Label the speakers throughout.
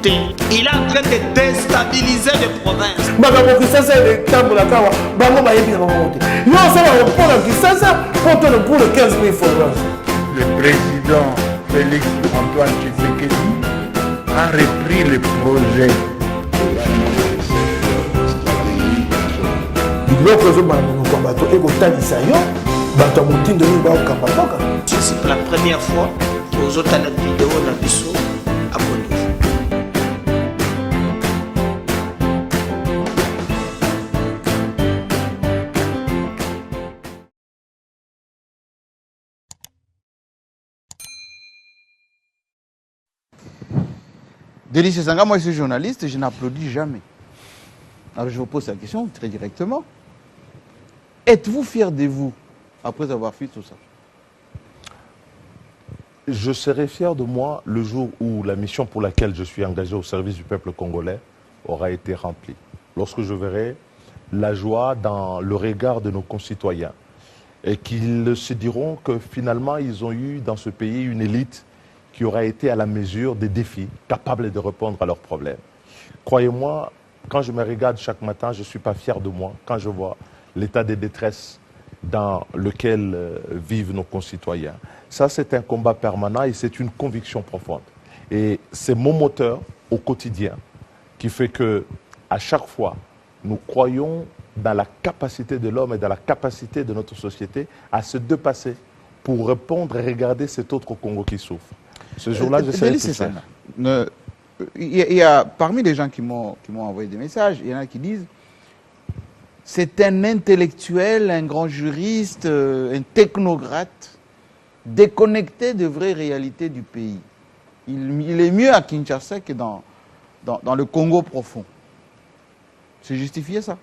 Speaker 1: Il est en train de déstabiliser les provinces.
Speaker 2: Le président Félix Antoine Tshisekedi a repris le projet.
Speaker 1: C'est la première fois que vous avez la vidéo dans le saut à Bonneau.
Speaker 3: Denis Sesanga, moi je suis journaliste et je n'applaudis jamais. Alors je vous pose la question très directement. Êtes-vous fier de vous après avoir fait tout ça?
Speaker 4: Je serai fier de moi le jour où la mission pour laquelle je suis engagé au service du peuple congolais aura été remplie. Lorsque je verrai la joie dans le regard de nos concitoyens et qu'ils se diront que finalement ils ont eu dans ce pays une élite qui aura été à la mesure des défis, capable de répondre à leurs problèmes. Croyez-moi, quand je me regarde chaque matin, je ne suis pas fier de moi quand je vois l'état de détresse dans lequel vivent nos concitoyens. Ça, c'est un combat permanent et c'est une conviction profonde. Et c'est mon moteur au quotidien qui fait que, à chaque fois, nous croyons dans la capacité de l'homme et dans la capacité de notre société à se dépasser pour répondre et regarder cet autre Congo qui souffre. Ce jour-là, je serai tout seul.
Speaker 3: Il y a parmi les gens qui m'ont envoyé des messages, il y en a qui disent c'est un intellectuel, un grand juriste, un technocrate déconnecté des vraies réalités du pays. Il est mieux à Kinshasa que dans le Congo profond. C'est justifié ça?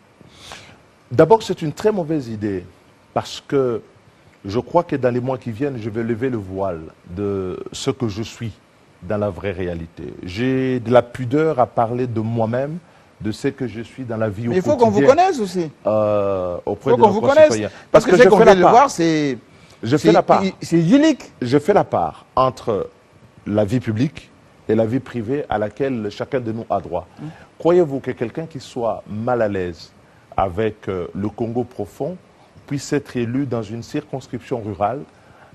Speaker 4: D'abord, c'est une très mauvaise idée parce que je crois que dans les mois qui viennent, je vais lever le voile de ce que je suis dans la vraie réalité. J'ai de la pudeur à parler de moi-même, de ce que je suis dans la vie au quotidien.
Speaker 3: Mais il faut qu'on vous connaisse aussi.
Speaker 4: Auprès de
Speaker 3: qu'on
Speaker 4: nos
Speaker 3: vous
Speaker 4: concitoyens.
Speaker 3: connaisse. Parce que ce qu'on vient de voir, c'est...
Speaker 4: Je fais la part.
Speaker 3: C'est unique.
Speaker 4: Je fais la part entre la vie publique et la vie privée à laquelle chacun de nous a droit. Croyez-vous que quelqu'un qui soit mal à l'aise avec le Congo profond puisse être élu dans une circonscription rurale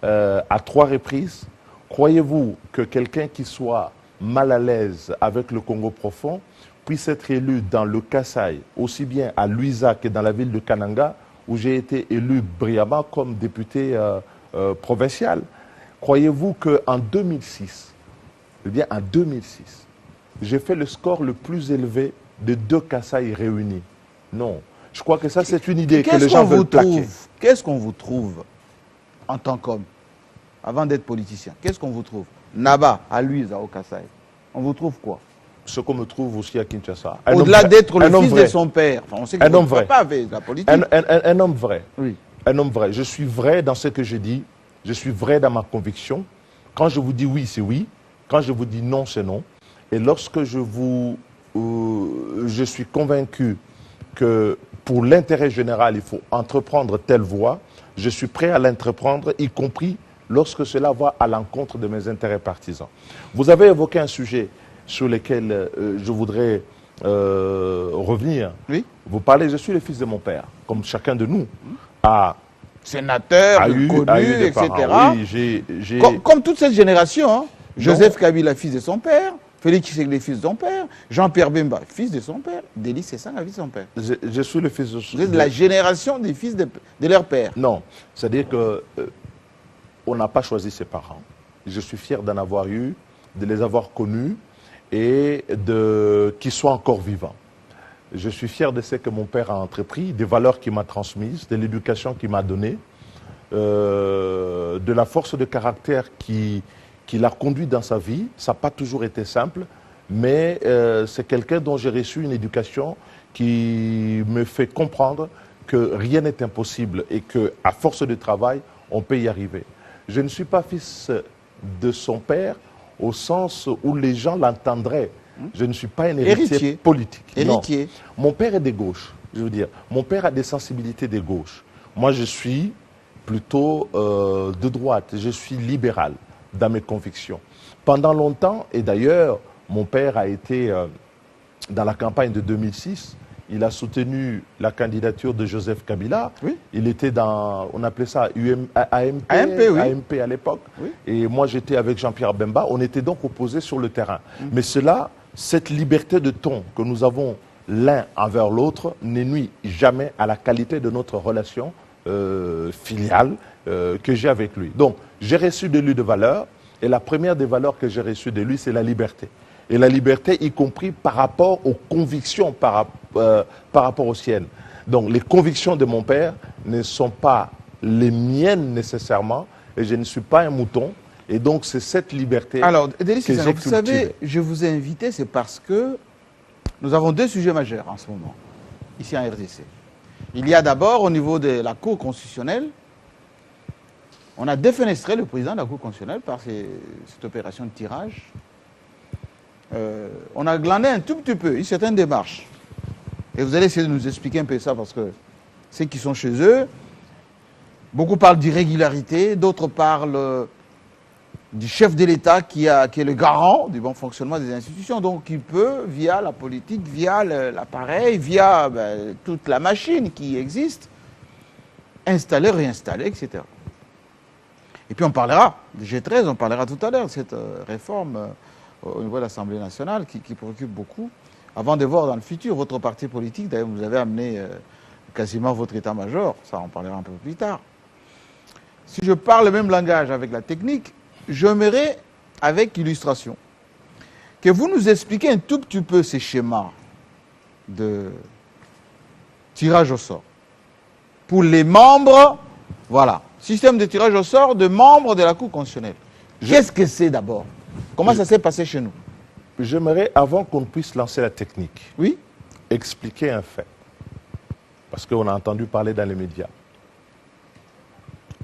Speaker 4: à 3 reprises? Croyez-vous que quelqu'un qui soit mal à l'aise avec le Congo profond puisse être élu dans le Kasaï, aussi bien à Luiza que dans la ville de Kananga, où j'ai été élu brillamment comme député provincial? Croyez-vous qu'en 2006, eh bien en 2006, j'ai fait le score le plus élevé de 2 Kasaï réunis? Non. Je crois que ça, c'est une idée que les gens veulent plaquer.
Speaker 3: Qu'est-ce qu'on vous trouve en tant qu'homme, avant d'être politicien? Qu'est-ce qu'on vous trouve? Naba, à Luiza, au Kasaï. On vous trouve quoi?
Speaker 4: Ce qu'on me trouve aussi à Kinshasa.
Speaker 3: Au-delà d'être le fils de son père. Enfin, on sait que
Speaker 4: un homme vrai.
Speaker 3: Pas avec la politique.
Speaker 4: Un homme vrai.
Speaker 3: Oui.
Speaker 4: Un homme vrai. Je suis vrai dans ce que je dis. Je suis vrai dans ma conviction. Quand je vous dis oui, c'est oui. Quand je vous dis non, c'est non. Et lorsque je suis convaincu que pour l'intérêt général, il faut entreprendre telle voie, je suis prêt à l'entreprendre, y compris lorsque cela va à l'encontre de mes intérêts partisans. Vous avez évoqué un sujet sur lequel je voudrais revenir.
Speaker 3: Oui.
Speaker 4: Vous parlez, je suis le fils de mon père, comme chacun de nous
Speaker 3: sénateur, connu, etc.
Speaker 4: Oui,
Speaker 3: comme toute cette génération, hein. Joseph Kabila, fils de son père, Félix Tshisekedi, fils de son père, Jean-Pierre Bemba, fils de son père, Denis Sesanga, fils de son père.
Speaker 4: Je suis le fils de son père.
Speaker 3: Vous êtes de la génération des fils de leur père.
Speaker 4: Non, c'est-à-dire que on n'a pas choisi ses parents. Je suis fier d'en avoir eu, de les avoir connus et qu'ils soient encore vivants. Je suis fier de ce que mon père a entrepris, des valeurs qu'il m'a transmises, de l'éducation qu'il m'a donnée, de la force de caractère qu'il a conduit dans sa vie. Ça n'a pas toujours été simple, mais c'est quelqu'un dont j'ai reçu une éducation qui me fait comprendre que rien n'est impossible et qu'à force de travail, on peut y arriver. Je ne suis pas fils de son père au sens où les gens l'entendraient. Je ne suis pas un héritier politique.
Speaker 3: Héritier.
Speaker 4: Non. Mon père est de gauche, je veux dire. Mon père a des sensibilités de gauche. Moi, je suis plutôt de droite. Je suis libéral dans mes convictions. Pendant longtemps, et d'ailleurs, Mon père a été dans la campagne de 2006. Il a soutenu la candidature de Joseph Kabila.
Speaker 3: Oui.
Speaker 4: Il était dans, on appelait ça AMP,
Speaker 3: oui.
Speaker 4: AMP à l'époque.
Speaker 3: Oui.
Speaker 4: Et moi, j'étais avec Jean-Pierre Bemba. On était donc opposés sur le terrain. Mais cela, cette liberté de ton que nous avons l'un envers l'autre ne nuit jamais à la qualité de notre relation filiale que j'ai avec lui. Donc, j'ai reçu de lui des valeurs. Et la première des valeurs que j'ai reçues de lui, c'est la liberté. Et la liberté, y compris par rapport aux convictions, par rapport aux siennes. Donc, les convictions de mon père ne sont pas les miennes nécessairement, et je ne suis pas un mouton. Et donc, c'est cette liberté.
Speaker 3: Alors, Denis
Speaker 4: que
Speaker 3: Cissano,
Speaker 4: j'ai
Speaker 3: vous
Speaker 4: cultivée.
Speaker 3: savez, je vous ai invité, c'est parce que nous avons deux sujets majeurs en ce moment, ici en RDC. Il y a d'abord, au niveau de la Cour constitutionnelle, on a défenestré le président de la Cour constitutionnelle par cette opération de tirage. On a glandé un tout petit peu, une certaine démarche. Et vous allez essayer de nous expliquer un peu ça, parce que ceux qui sont chez eux, beaucoup parlent d'irrégularité, d'autres parlent du chef de l'État qui est le garant du bon fonctionnement des institutions. Donc il peut, via la politique, via l'appareil, via toute la machine qui existe, installer, réinstaller, etc. Et puis on parlera du G13, on parlera tout à l'heure de cette réforme au niveau de l'Assemblée nationale qui préoccupe beaucoup. Avant de voir dans le futur votre parti politique, d'ailleurs vous avez amené quasiment votre état-major, ça on parlera un peu plus tard. Si je parle le même langage avec la technique, j'aimerais, avec illustration, que vous nous expliquiez un tout petit peu ces schémas de tirage au sort. Pour les membres, voilà, système de tirage au sort de membres de la Cour constitutionnelle. Qu'est-ce que c'est d'abord? Comment ça s'est passé chez nous?
Speaker 4: J'aimerais, avant qu'on puisse lancer la technique,
Speaker 3: Oui?
Speaker 4: expliquer un fait. Parce qu'on a entendu parler dans les médias.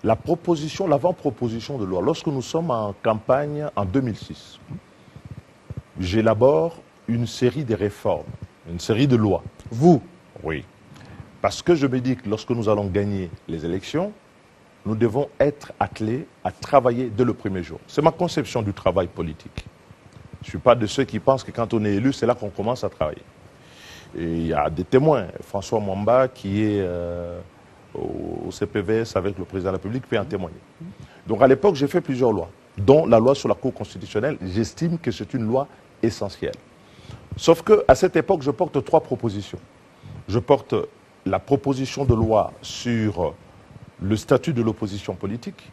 Speaker 4: La proposition, l'avant-proposition de loi, lorsque nous sommes en campagne en 2006, j'élabore une série de réformes, une série de lois.
Speaker 3: Vous?
Speaker 4: Oui. Parce que je me dis que lorsque nous allons gagner les élections, nous devons être attelés à travailler dès le premier jour. C'est ma conception du travail politique. Je ne suis pas de ceux qui pensent que quand on est élu, c'est là qu'on commence à travailler. Et il y a des témoins. François Mwamba, qui est au CPVS avec le président de la République, peut en témoigner. Donc à l'époque, j'ai fait plusieurs lois, dont la loi sur la Cour constitutionnelle. J'estime que c'est une loi essentielle. Sauf qu'à cette époque, je porte 3 propositions. Je porte la proposition de loi sur le statut de l'opposition politique.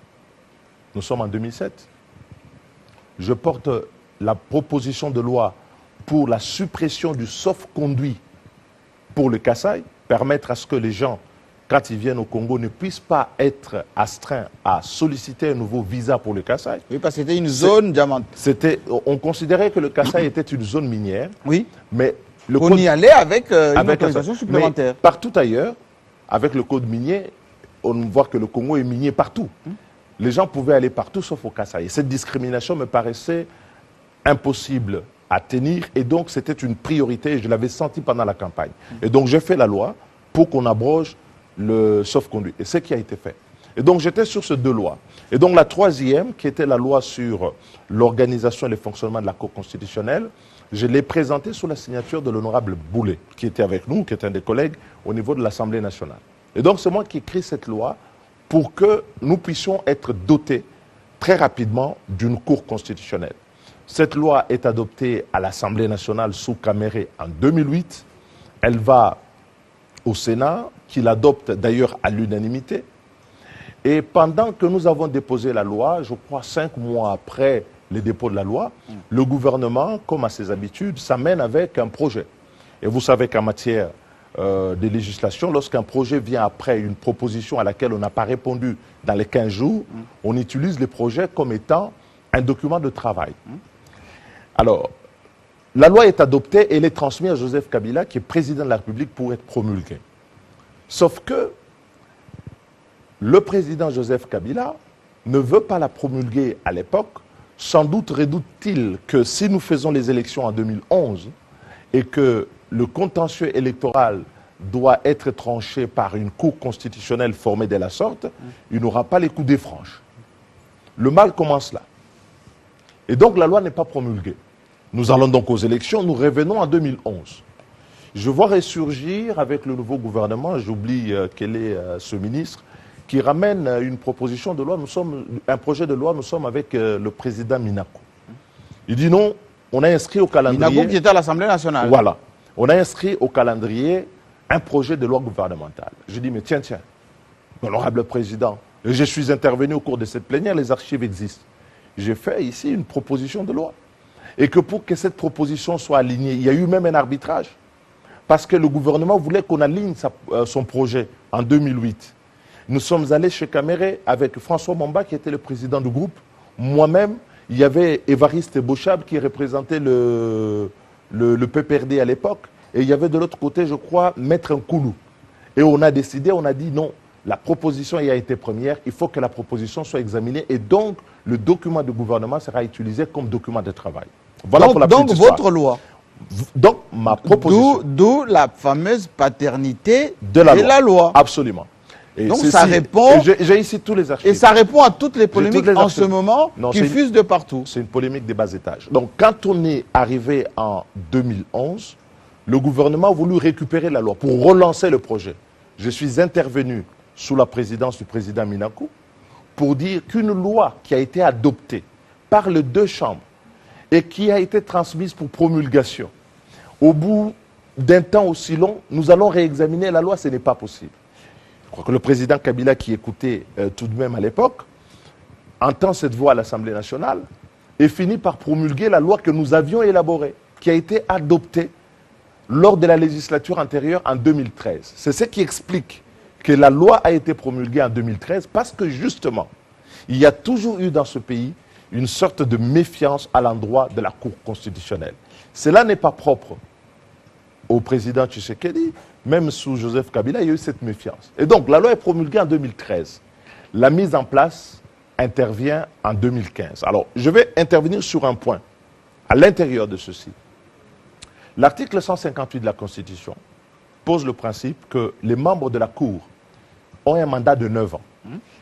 Speaker 4: Nous sommes en 2007. Je porte la proposition de loi pour la suppression du sauf-conduit pour le Kasaï, permettre à ce que les gens, quand ils viennent au Congo, ne puissent pas être astreints à solliciter un nouveau visa pour le Kasaï.
Speaker 3: Oui, parce que c'était une zone diamante.
Speaker 4: On considérait que le Kasaï était une zone minière,
Speaker 3: Oui.
Speaker 4: mais le
Speaker 3: On
Speaker 4: code,
Speaker 3: y allait avec une
Speaker 4: avec
Speaker 3: autorisation
Speaker 4: mais
Speaker 3: supplémentaire.
Speaker 4: partout ailleurs, avec le code minier, on voit que le Congo est minier partout. Les gens pouvaient aller partout sauf au Kasaï. Cette discrimination me paraissait impossible à tenir et donc c'était une priorité et je l'avais senti pendant la campagne. Et donc j'ai fait la loi pour qu'on abroge le sauf-conduit. Et c'est ce qui a été fait. Et donc j'étais sur ces 2 lois. Et donc la troisième, qui était la loi sur l'organisation et le fonctionnement de la Cour constitutionnelle, je l'ai présentée sous la signature de l'honorable Boulet, qui était avec nous, qui est un des collègues au niveau de l'Assemblée nationale. Et donc c'est moi qui écris cette loi pour que nous puissions être dotés très rapidement d'une Cour constitutionnelle. Cette loi est adoptée à l'Assemblée nationale sous Caméré en 2008. Elle va au Sénat, qui l'adopte d'ailleurs à l'unanimité. Et pendant que nous avons déposé la loi, je crois 5 mois après le dépôt de la loi, le gouvernement, comme à ses habitudes, s'amène avec un projet. Et vous savez qu'en matière de législation, lorsqu'un projet vient après une proposition à laquelle on n'a pas répondu dans les 15 jours, on utilise les projets comme étant un document de travail. Alors, la loi est adoptée et elle est transmise à Joseph Kabila, qui est président de la République, pour être promulguée. Sauf que le président Joseph Kabila ne veut pas la promulguer à l'époque. Sans doute redoute-t-il que si nous faisons les élections en 2011 et que le contentieux électoral doit être tranché par une cour constitutionnelle formée de la sorte, il n'aura pas les coups des franches. Le mal commence là. Et donc la loi n'est pas promulguée. Nous allons donc aux élections, nous revenons en 2011. Je vois ressurgir avec le nouveau gouvernement, j'oublie quel est ce ministre, qui ramène une proposition de loi, un projet de loi, nous sommes avec le président Minaku. Il dit non, on a inscrit au calendrier...
Speaker 3: Minaku qui était à l'Assemblée nationale.
Speaker 4: Voilà. On a inscrit au calendrier un projet de loi gouvernementale. Je dis, mais tiens, honorable président, je suis intervenu au cours de cette plénière, les archives existent. J'ai fait ici une proposition de loi. Et que pour que cette proposition soit alignée, il y a eu même un arbitrage. Parce que le gouvernement voulait qu'on aligne son projet en 2008. Nous sommes allés chez Caméré avec François Momba, qui était le président du groupe. Moi-même, il y avait Évariste Bochab, qui représentait le PPRD à l'époque. Et il y avait de l'autre côté, je crois, Maître Nkoulou. Et on a décidé, on a dit non, la proposition y a été première, il faut que la proposition soit examinée. Et donc, le document de gouvernement sera utilisé comme document de travail. Voilà pour la petite histoire.
Speaker 3: Votre loi.
Speaker 4: Donc, ma proposition.
Speaker 3: D'où la fameuse paternité
Speaker 4: de la loi. Absolument. Et
Speaker 3: donc ça répond...
Speaker 4: J'ai ici tous les archives.
Speaker 3: Et ça répond à toutes les polémiques en ce moment qui fusent de partout.
Speaker 4: C'est une polémique des bas étages. Donc quand on est arrivé en 2011, le gouvernement a voulu récupérer la loi pour relancer le projet. Je suis intervenu sous la présidence du président Minaku pour dire qu'une loi qui a été adoptée par les deux chambres et qui a été transmise pour promulgation, au bout d'un temps aussi long, nous allons réexaminer la loi, ce n'est pas possible. Je crois que le président Kabila, qui écoutait tout de même à l'époque, entend cette voix à l'Assemblée nationale et finit par promulguer la loi que nous avions élaborée, qui a été adoptée lors de la législature antérieure en 2013. C'est ce qui explique que la loi a été promulguée en 2013 parce que justement, il y a toujours eu dans ce pays une sorte de méfiance à l'endroit de la Cour constitutionnelle. Cela n'est pas propre au président Tshisekedi, même sous Joseph Kabila, il y a eu cette méfiance. Et donc, la loi est promulguée en 2013. La mise en place intervient en 2015. Alors, je vais intervenir sur un point à l'intérieur de ceci. L'article 158 de la Constitution pose le principe que les membres de la Cour ont un mandat de 9 ans.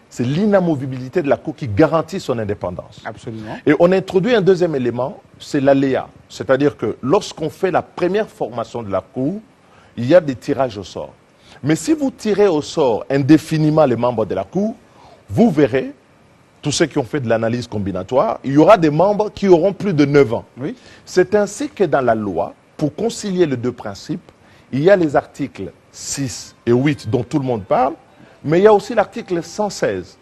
Speaker 4: C'est l'inamovibilité de la Cour qui garantit son indépendance.
Speaker 3: Absolument.
Speaker 4: Et on introduit un deuxième élément, c'est l'aléa. C'est-à-dire que lorsqu'on fait la première formation de la Cour, il y a des tirages au sort. Mais si vous tirez au sort indéfiniment les membres de la Cour, vous verrez, tous ceux qui ont fait de l'analyse combinatoire, il y aura des membres qui auront plus de 9 ans.
Speaker 3: Oui.
Speaker 4: C'est ainsi que dans la loi, pour concilier les deux principes, il y a les articles 6 et 8 dont tout le monde parle, mais il y a aussi l'article 116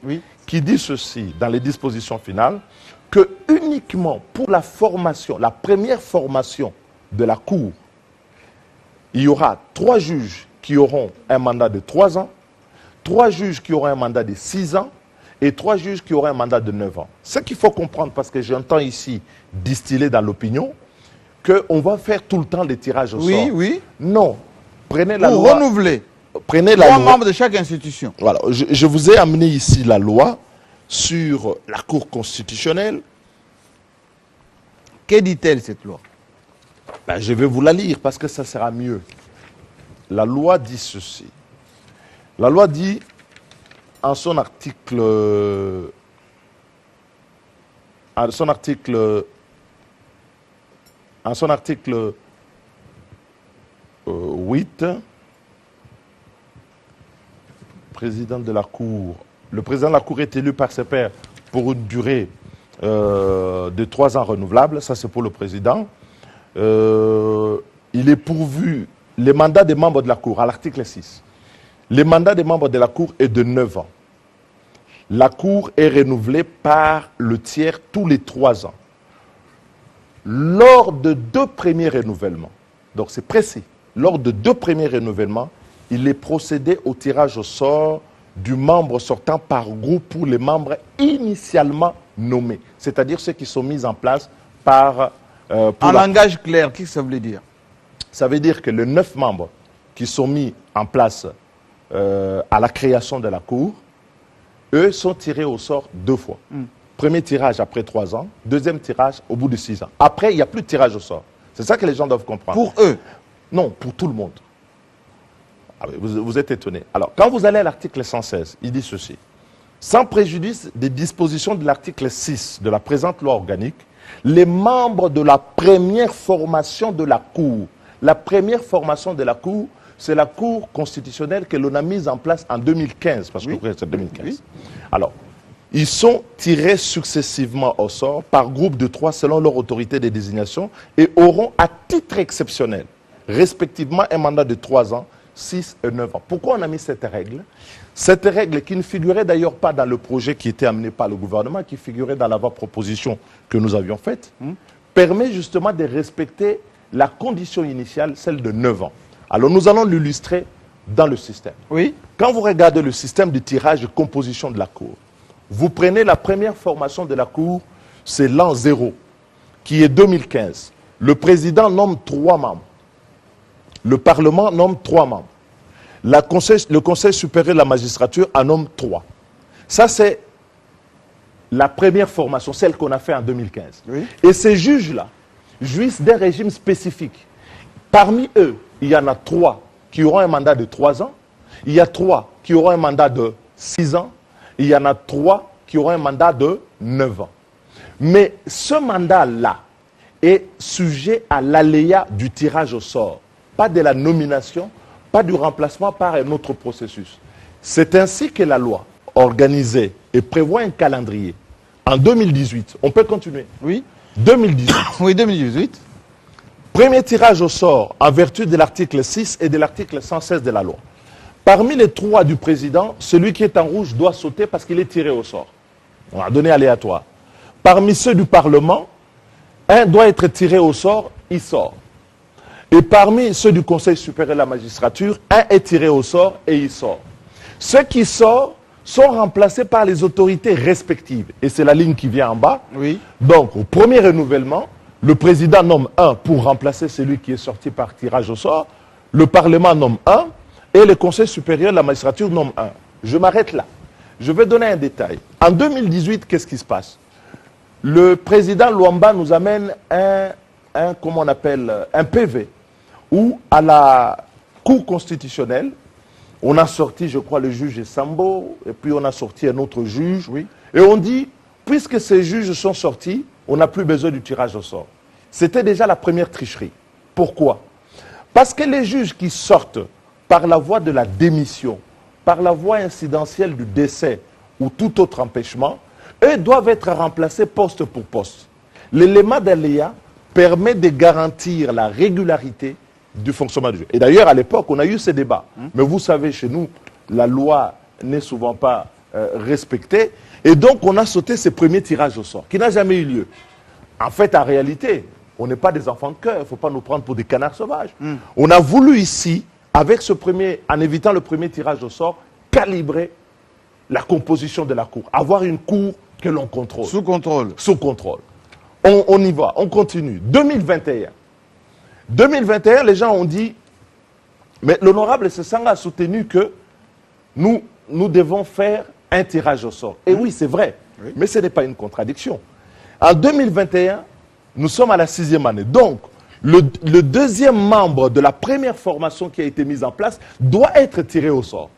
Speaker 4: qui dit ceci, dans les dispositions finales, que uniquement pour la formation, la première formation de la Cour, il y aura 3 juges qui auront un mandat de 3 ans, 3 juges qui auront un mandat de 6 ans et 3 juges qui auront un mandat de 9 ans. Ce qu'il faut comprendre, parce que j'entends ici distiller dans l'opinion, qu'on va faire tout le temps des tirages au sort.
Speaker 3: Oui, oui.
Speaker 4: Non. Prenez la
Speaker 3: Pour
Speaker 4: loi.
Speaker 3: renouveler.
Speaker 4: Prenez la
Speaker 3: 3
Speaker 4: loi.
Speaker 3: membres de chaque institution.
Speaker 4: Voilà. Je vous ai amené ici la loi sur la Cour constitutionnelle.
Speaker 3: Que dit-elle, cette loi?
Speaker 4: Ben, je vais vous la lire parce que ça sera mieux. La loi dit ceci. La loi dit, en son article 8, président de la Cour, le président de la Cour est élu par ses pairs pour une durée de 3 ans renouvelable, ça c'est pour le président. Il est pourvu, les mandats des membres de la Cour, à l'article 6, les mandats des membres de la Cour est de 9 ans. La Cour est renouvelée par le tiers tous les 3 ans. Lors de 2 premiers renouvellements, donc c'est précis, lors de 2 premiers renouvellements, il est procédé au tirage au sort du membre sortant par groupe pour les membres initialement nommés, c'est-à-dire ceux qui sont mis en place par...
Speaker 3: en langage clair, qu'est-ce que ça voulait dire?
Speaker 4: Ça veut dire que les 9 membres qui sont mis en place à la création de la Cour, eux sont tirés au sort 2 fois. Premier tirage après 3 ans, deuxième tirage au bout de 6 ans. Après, il n'y a plus de tirage au sort. C'est ça que les gens doivent comprendre.
Speaker 3: Pour eux?
Speaker 4: Non, pour tout le monde. Ah oui, vous êtes étonnés. Alors, quand vous allez à l'article 116, il dit ceci. Sans préjudice des dispositions de l'article 6 de la présente loi organique, les membres de la première formation de la Cour. La première formation de la Cour, c'est la Cour constitutionnelle que l'on a mise en place en 2015, parce que c'est 2015. Oui. Alors, ils sont tirés successivement au sort par groupe de 3 selon leur autorité de désignation et auront à titre exceptionnel, respectivement, un mandat de 3 ans, 6 et 9 ans. Pourquoi on a mis cette règle? Cette règle qui ne figurait d'ailleurs pas dans le projet qui était amené par le gouvernement, qui figurait dans l'avant-proposition que nous avions faite, permet justement de respecter la condition initiale, celle de 9 ans. Alors nous allons l'illustrer dans le système. Oui. Quand vous regardez le système de tirage et composition de la Cour, vous prenez la première formation de la Cour, c'est l'an 0, qui est 2015. Le président nomme 3 membres. Le Parlement nomme 3 membres. Le Conseil supérieur de la magistrature en nomme 3. Ça, c'est la première formation, celle qu'on a faite en 2015. Oui. Et ces juges-là jouissent d'un régime spécifique. Parmi eux, il y en a 3 qui auront un mandat de 3 ans. Il y a 3 qui auront un mandat de 6 ans. Il y en a 3 qui auront un mandat de 9 ans. Mais ce mandat-là est sujet à l'aléa du tirage au sort. Pas de la nomination, pas du remplacement par un autre processus. C'est ainsi que la loi organisée et prévoit un calendrier. En 2018, on peut continuer. Oui. 2018.
Speaker 3: Oui, 2018.
Speaker 4: Premier tirage au sort en vertu de l'article 6 et de l'article 116 de la loi. Parmi les 3 du président, celui qui est en rouge doit sauter parce qu'il est tiré au sort. On a donné aléatoire. Parmi ceux du Parlement, un doit être tiré au sort, il sort. Et parmi ceux du Conseil supérieur de la magistrature, un est tiré au sort et il sort. Ceux qui sortent sont remplacés par les autorités respectives. Et c'est la ligne qui vient en bas. Oui. Donc, au premier renouvellement, le président nomme un pour remplacer celui qui est sorti par tirage au sort. Le Parlement nomme un et le Conseil supérieur de la magistrature nomme un. Je m'arrête là. Je vais donner un détail. En 2018, qu'est-ce qui se passe? Le président Luamba nous amène comment on appelle, un PV où à la Cour constitutionnelle, on a sorti, je crois, le juge Sambo, et puis on a sorti un autre juge. Oui. Et on dit, puisque ces juges sont sortis, on n'a plus besoin du tirage au sort. C'était déjà la première tricherie. Pourquoi? Parce que les juges qui sortent par la voie de la démission, par la voie incidentielle du décès ou tout autre empêchement, eux doivent être remplacés poste pour poste. L'élément d'aléa permet de garantir la régularité du fonctionnement du jeu. Et d'ailleurs, à l'époque, on a eu ces débats. Mais vous savez, chez nous, la loi n'est souvent pas respectée. Et donc, on a sauté ces premiers tirages au sort, qui n'a jamais eu lieu. En fait, en réalité, on n'est pas des enfants de cœur. Il ne faut pas nous prendre pour des canards sauvages. On a voulu ici, avec ce premier, en évitant le premier tirage au sort, calibrer la composition de la Cour. Avoir une Cour que l'on contrôle.
Speaker 3: Sous contrôle.
Speaker 4: Sous contrôle. On y va, on continue. 2021. 2021, les gens ont dit, mais l'honorable Sesanga a soutenu que nous devons faire un tirage au sort. Et oui, c'est vrai, oui. Mais ce n'est pas une contradiction. En 2021, nous sommes à la 6e année. Donc, le deuxième membre de la première formation qui a été mise en place doit être tiré au sort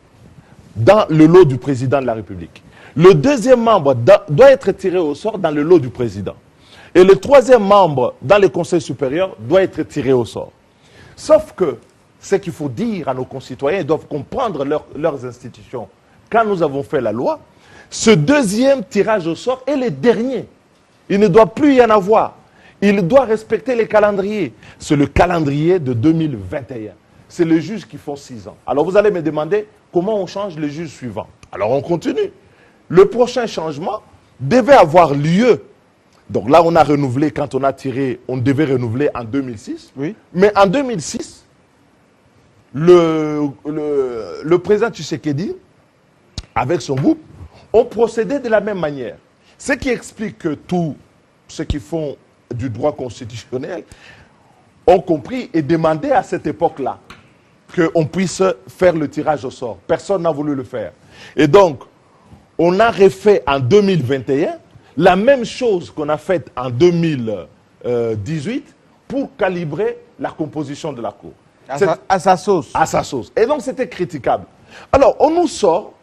Speaker 4: dans le lot du président de la République. Le deuxième membre doit être tiré au sort dans le lot du président. Et le troisième membre dans le Conseil supérieur doit être tiré au sort. Sauf que ce qu'il faut dire à nos concitoyens, ils doivent comprendre leurs institutions. Quand nous avons fait la loi, ce deuxième tirage au sort est le dernier. Il ne doit plus y en avoir. Il doit respecter les calendriers. C'est le calendrier de 2021. C'est les juges qui font 6 ans. Alors vous allez me demander comment on change les juges suivants. Alors on continue. Le prochain changement devait avoir lieu. Donc là, on a renouvelé, quand on a tiré, on devait renouveler en 2006. Oui. Mais en 2006, le président Tshisekedi, avec son groupe, ont procédé de la même manière. Ce qui explique que tous ceux qui font du droit constitutionnel ont compris et demandé à cette époque-là qu'on puisse faire le tirage au sort. Personne n'a voulu le faire. Et donc, on a refait en 2021 la même chose qu'on a faite en 2018 pour calibrer la composition de la Cour.
Speaker 3: À sa sauce.
Speaker 4: À sa sauce. Et donc, c'était critiquable. Alors, on nous sort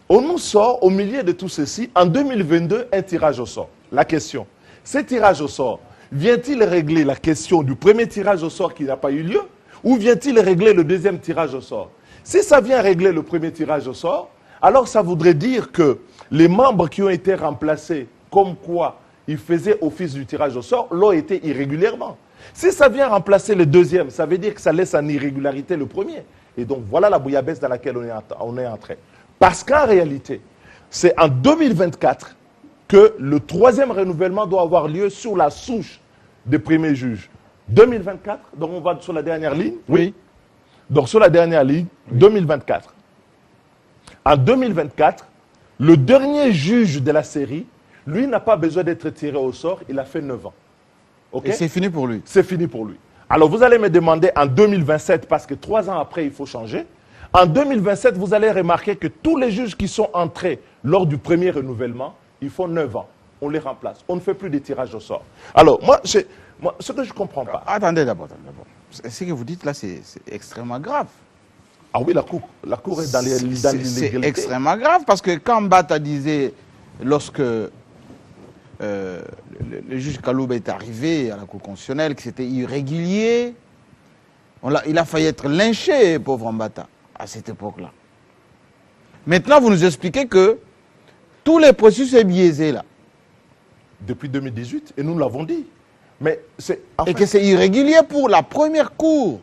Speaker 4: au milieu de tout ceci, en 2022, un tirage au sort. La question, Ce tirage au sort, vient-il régler la question du premier tirage au sort qui n'a pas eu lieu ou vient-il régler le deuxième tirage au sort? Si ça vient régler le premier tirage au sort, alors ça voudrait dire que les membres qui ont été remplacés, comme quoi ils faisaient office du tirage au sort, l'ont été irrégulièrement. Si ça vient remplacer le deuxième, ça veut dire que ça laisse en irrégularité le premier. Et donc voilà la bouillabaisse dans laquelle on est entré. Parce qu'en réalité, c'est en 2024 que le troisième renouvellement doit avoir lieu sur la souche des premiers juges. 2024, donc on va sur la dernière ligne.
Speaker 3: Oui.
Speaker 4: Donc sur la dernière ligne, 2024. En 2024, le dernier juge de la série, lui n'a pas besoin d'être tiré au sort, il a fait 9 ans. Okay?
Speaker 3: Et c'est fini pour lui.
Speaker 4: C'est fini pour lui. Alors vous allez me demander en 2027, parce que 3 ans après, il faut changer. En 2027, vous allez remarquer que tous les juges qui sont entrés lors du premier renouvellement, ils font 9 ans. On les remplace. On ne fait plus de tirage au sort. Alors, moi ce que je ne comprends pas.
Speaker 3: Attendez d'abord. Ce que vous dites là, c'est extrêmement grave.
Speaker 4: Ah oui, la cour est dans l'illégalité.
Speaker 3: C'est extrêmement grave parce que quand Mbata disait, lorsque le juge Kalouba est arrivé à la Cour constitutionnelle, que c'était irrégulier, il a failli être lynché, pauvre Mbata, à cette époque-là. Maintenant, vous nous expliquez que tous les processus sont biaisés là.
Speaker 4: Depuis 2018, et nous l'avons dit. Mais
Speaker 3: et que c'est irrégulier pour la première cour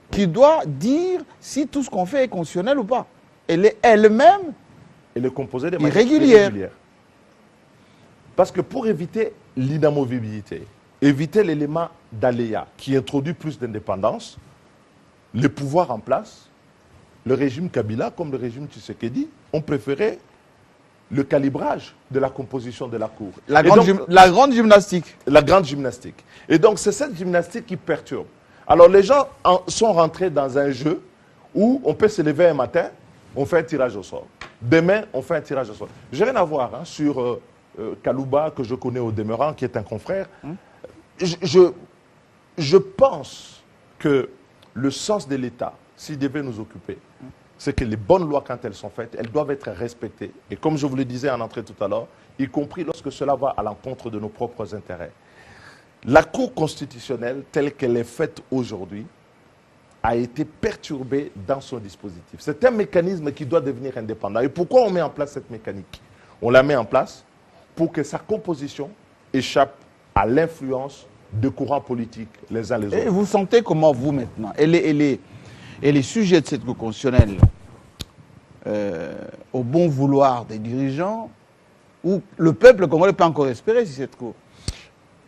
Speaker 3: qui doit dire si tout ce qu'on fait est constitutionnel ou pas. Elle est elle-même
Speaker 4: composée de
Speaker 3: irrégulière.
Speaker 4: Parce que pour éviter l'inamovibilité, éviter l'élément d'aléa qui introduit plus d'indépendance, les pouvoirs en place, le régime Kabila comme le régime Tshisekedi ont préféré le calibrage de la composition de la Cour.
Speaker 3: La grande gymnastique.
Speaker 4: La grande gymnastique. Et donc, c'est cette gymnastique qui perturbe. Alors, les gens sont rentrés dans un jeu où on peut se lever un matin, on fait un tirage au sort. Demain, on fait un tirage au sort. Je n'ai rien à voir sur Kalouba, que je connais au demeurant, qui est un confrère. Je pense que le sens de l'État, s'il devait nous occuper, c'est que les bonnes lois, quand elles sont faites, elles doivent être respectées. Et comme je vous le disais en entrée tout à l'heure, y compris lorsque cela va à l'encontre de nos propres intérêts. La Cour constitutionnelle, telle qu'elle est faite aujourd'hui, a été perturbée dans son dispositif. C'est un mécanisme qui doit devenir indépendant. Et pourquoi on met en place cette mécanique? On la met en place pour que sa composition échappe à l'influence de courants politiques les uns les autres.
Speaker 3: Et vous sentez comment, vous, maintenant, et les sujets de cette Cour constitutionnelle, au bon vouloir des dirigeants, ou le peuple congolais peut encore espérer sur cette Cour?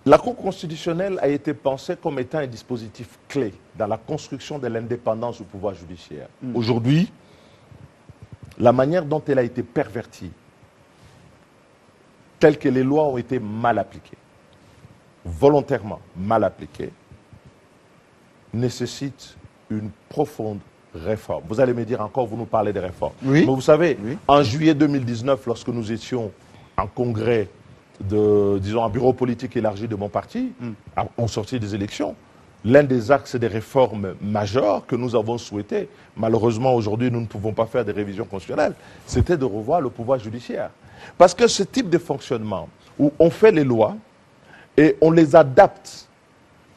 Speaker 4: La Cour constitutionnelle a été pensée comme étant un dispositif clé dans la construction de l'indépendance du pouvoir judiciaire. Aujourd'hui, la manière dont elle a été pervertie, telle que les lois ont été mal appliquées, volontairement mal appliquées, nécessite une profonde réforme. Vous allez me dire encore, vous nous parlez de réformes.
Speaker 3: Oui.
Speaker 4: Mais vous savez, en juillet 2019, lorsque nous étions en congrès disons, un bureau politique élargi de mon parti, on sortit des élections. L'un des axes des réformes majeures que nous avons souhaité, malheureusement aujourd'hui nous ne pouvons pas faire des révisions constitutionnelles, c'était de revoir le pouvoir judiciaire. Parce que ce type de fonctionnement, où on fait les lois et on les adapte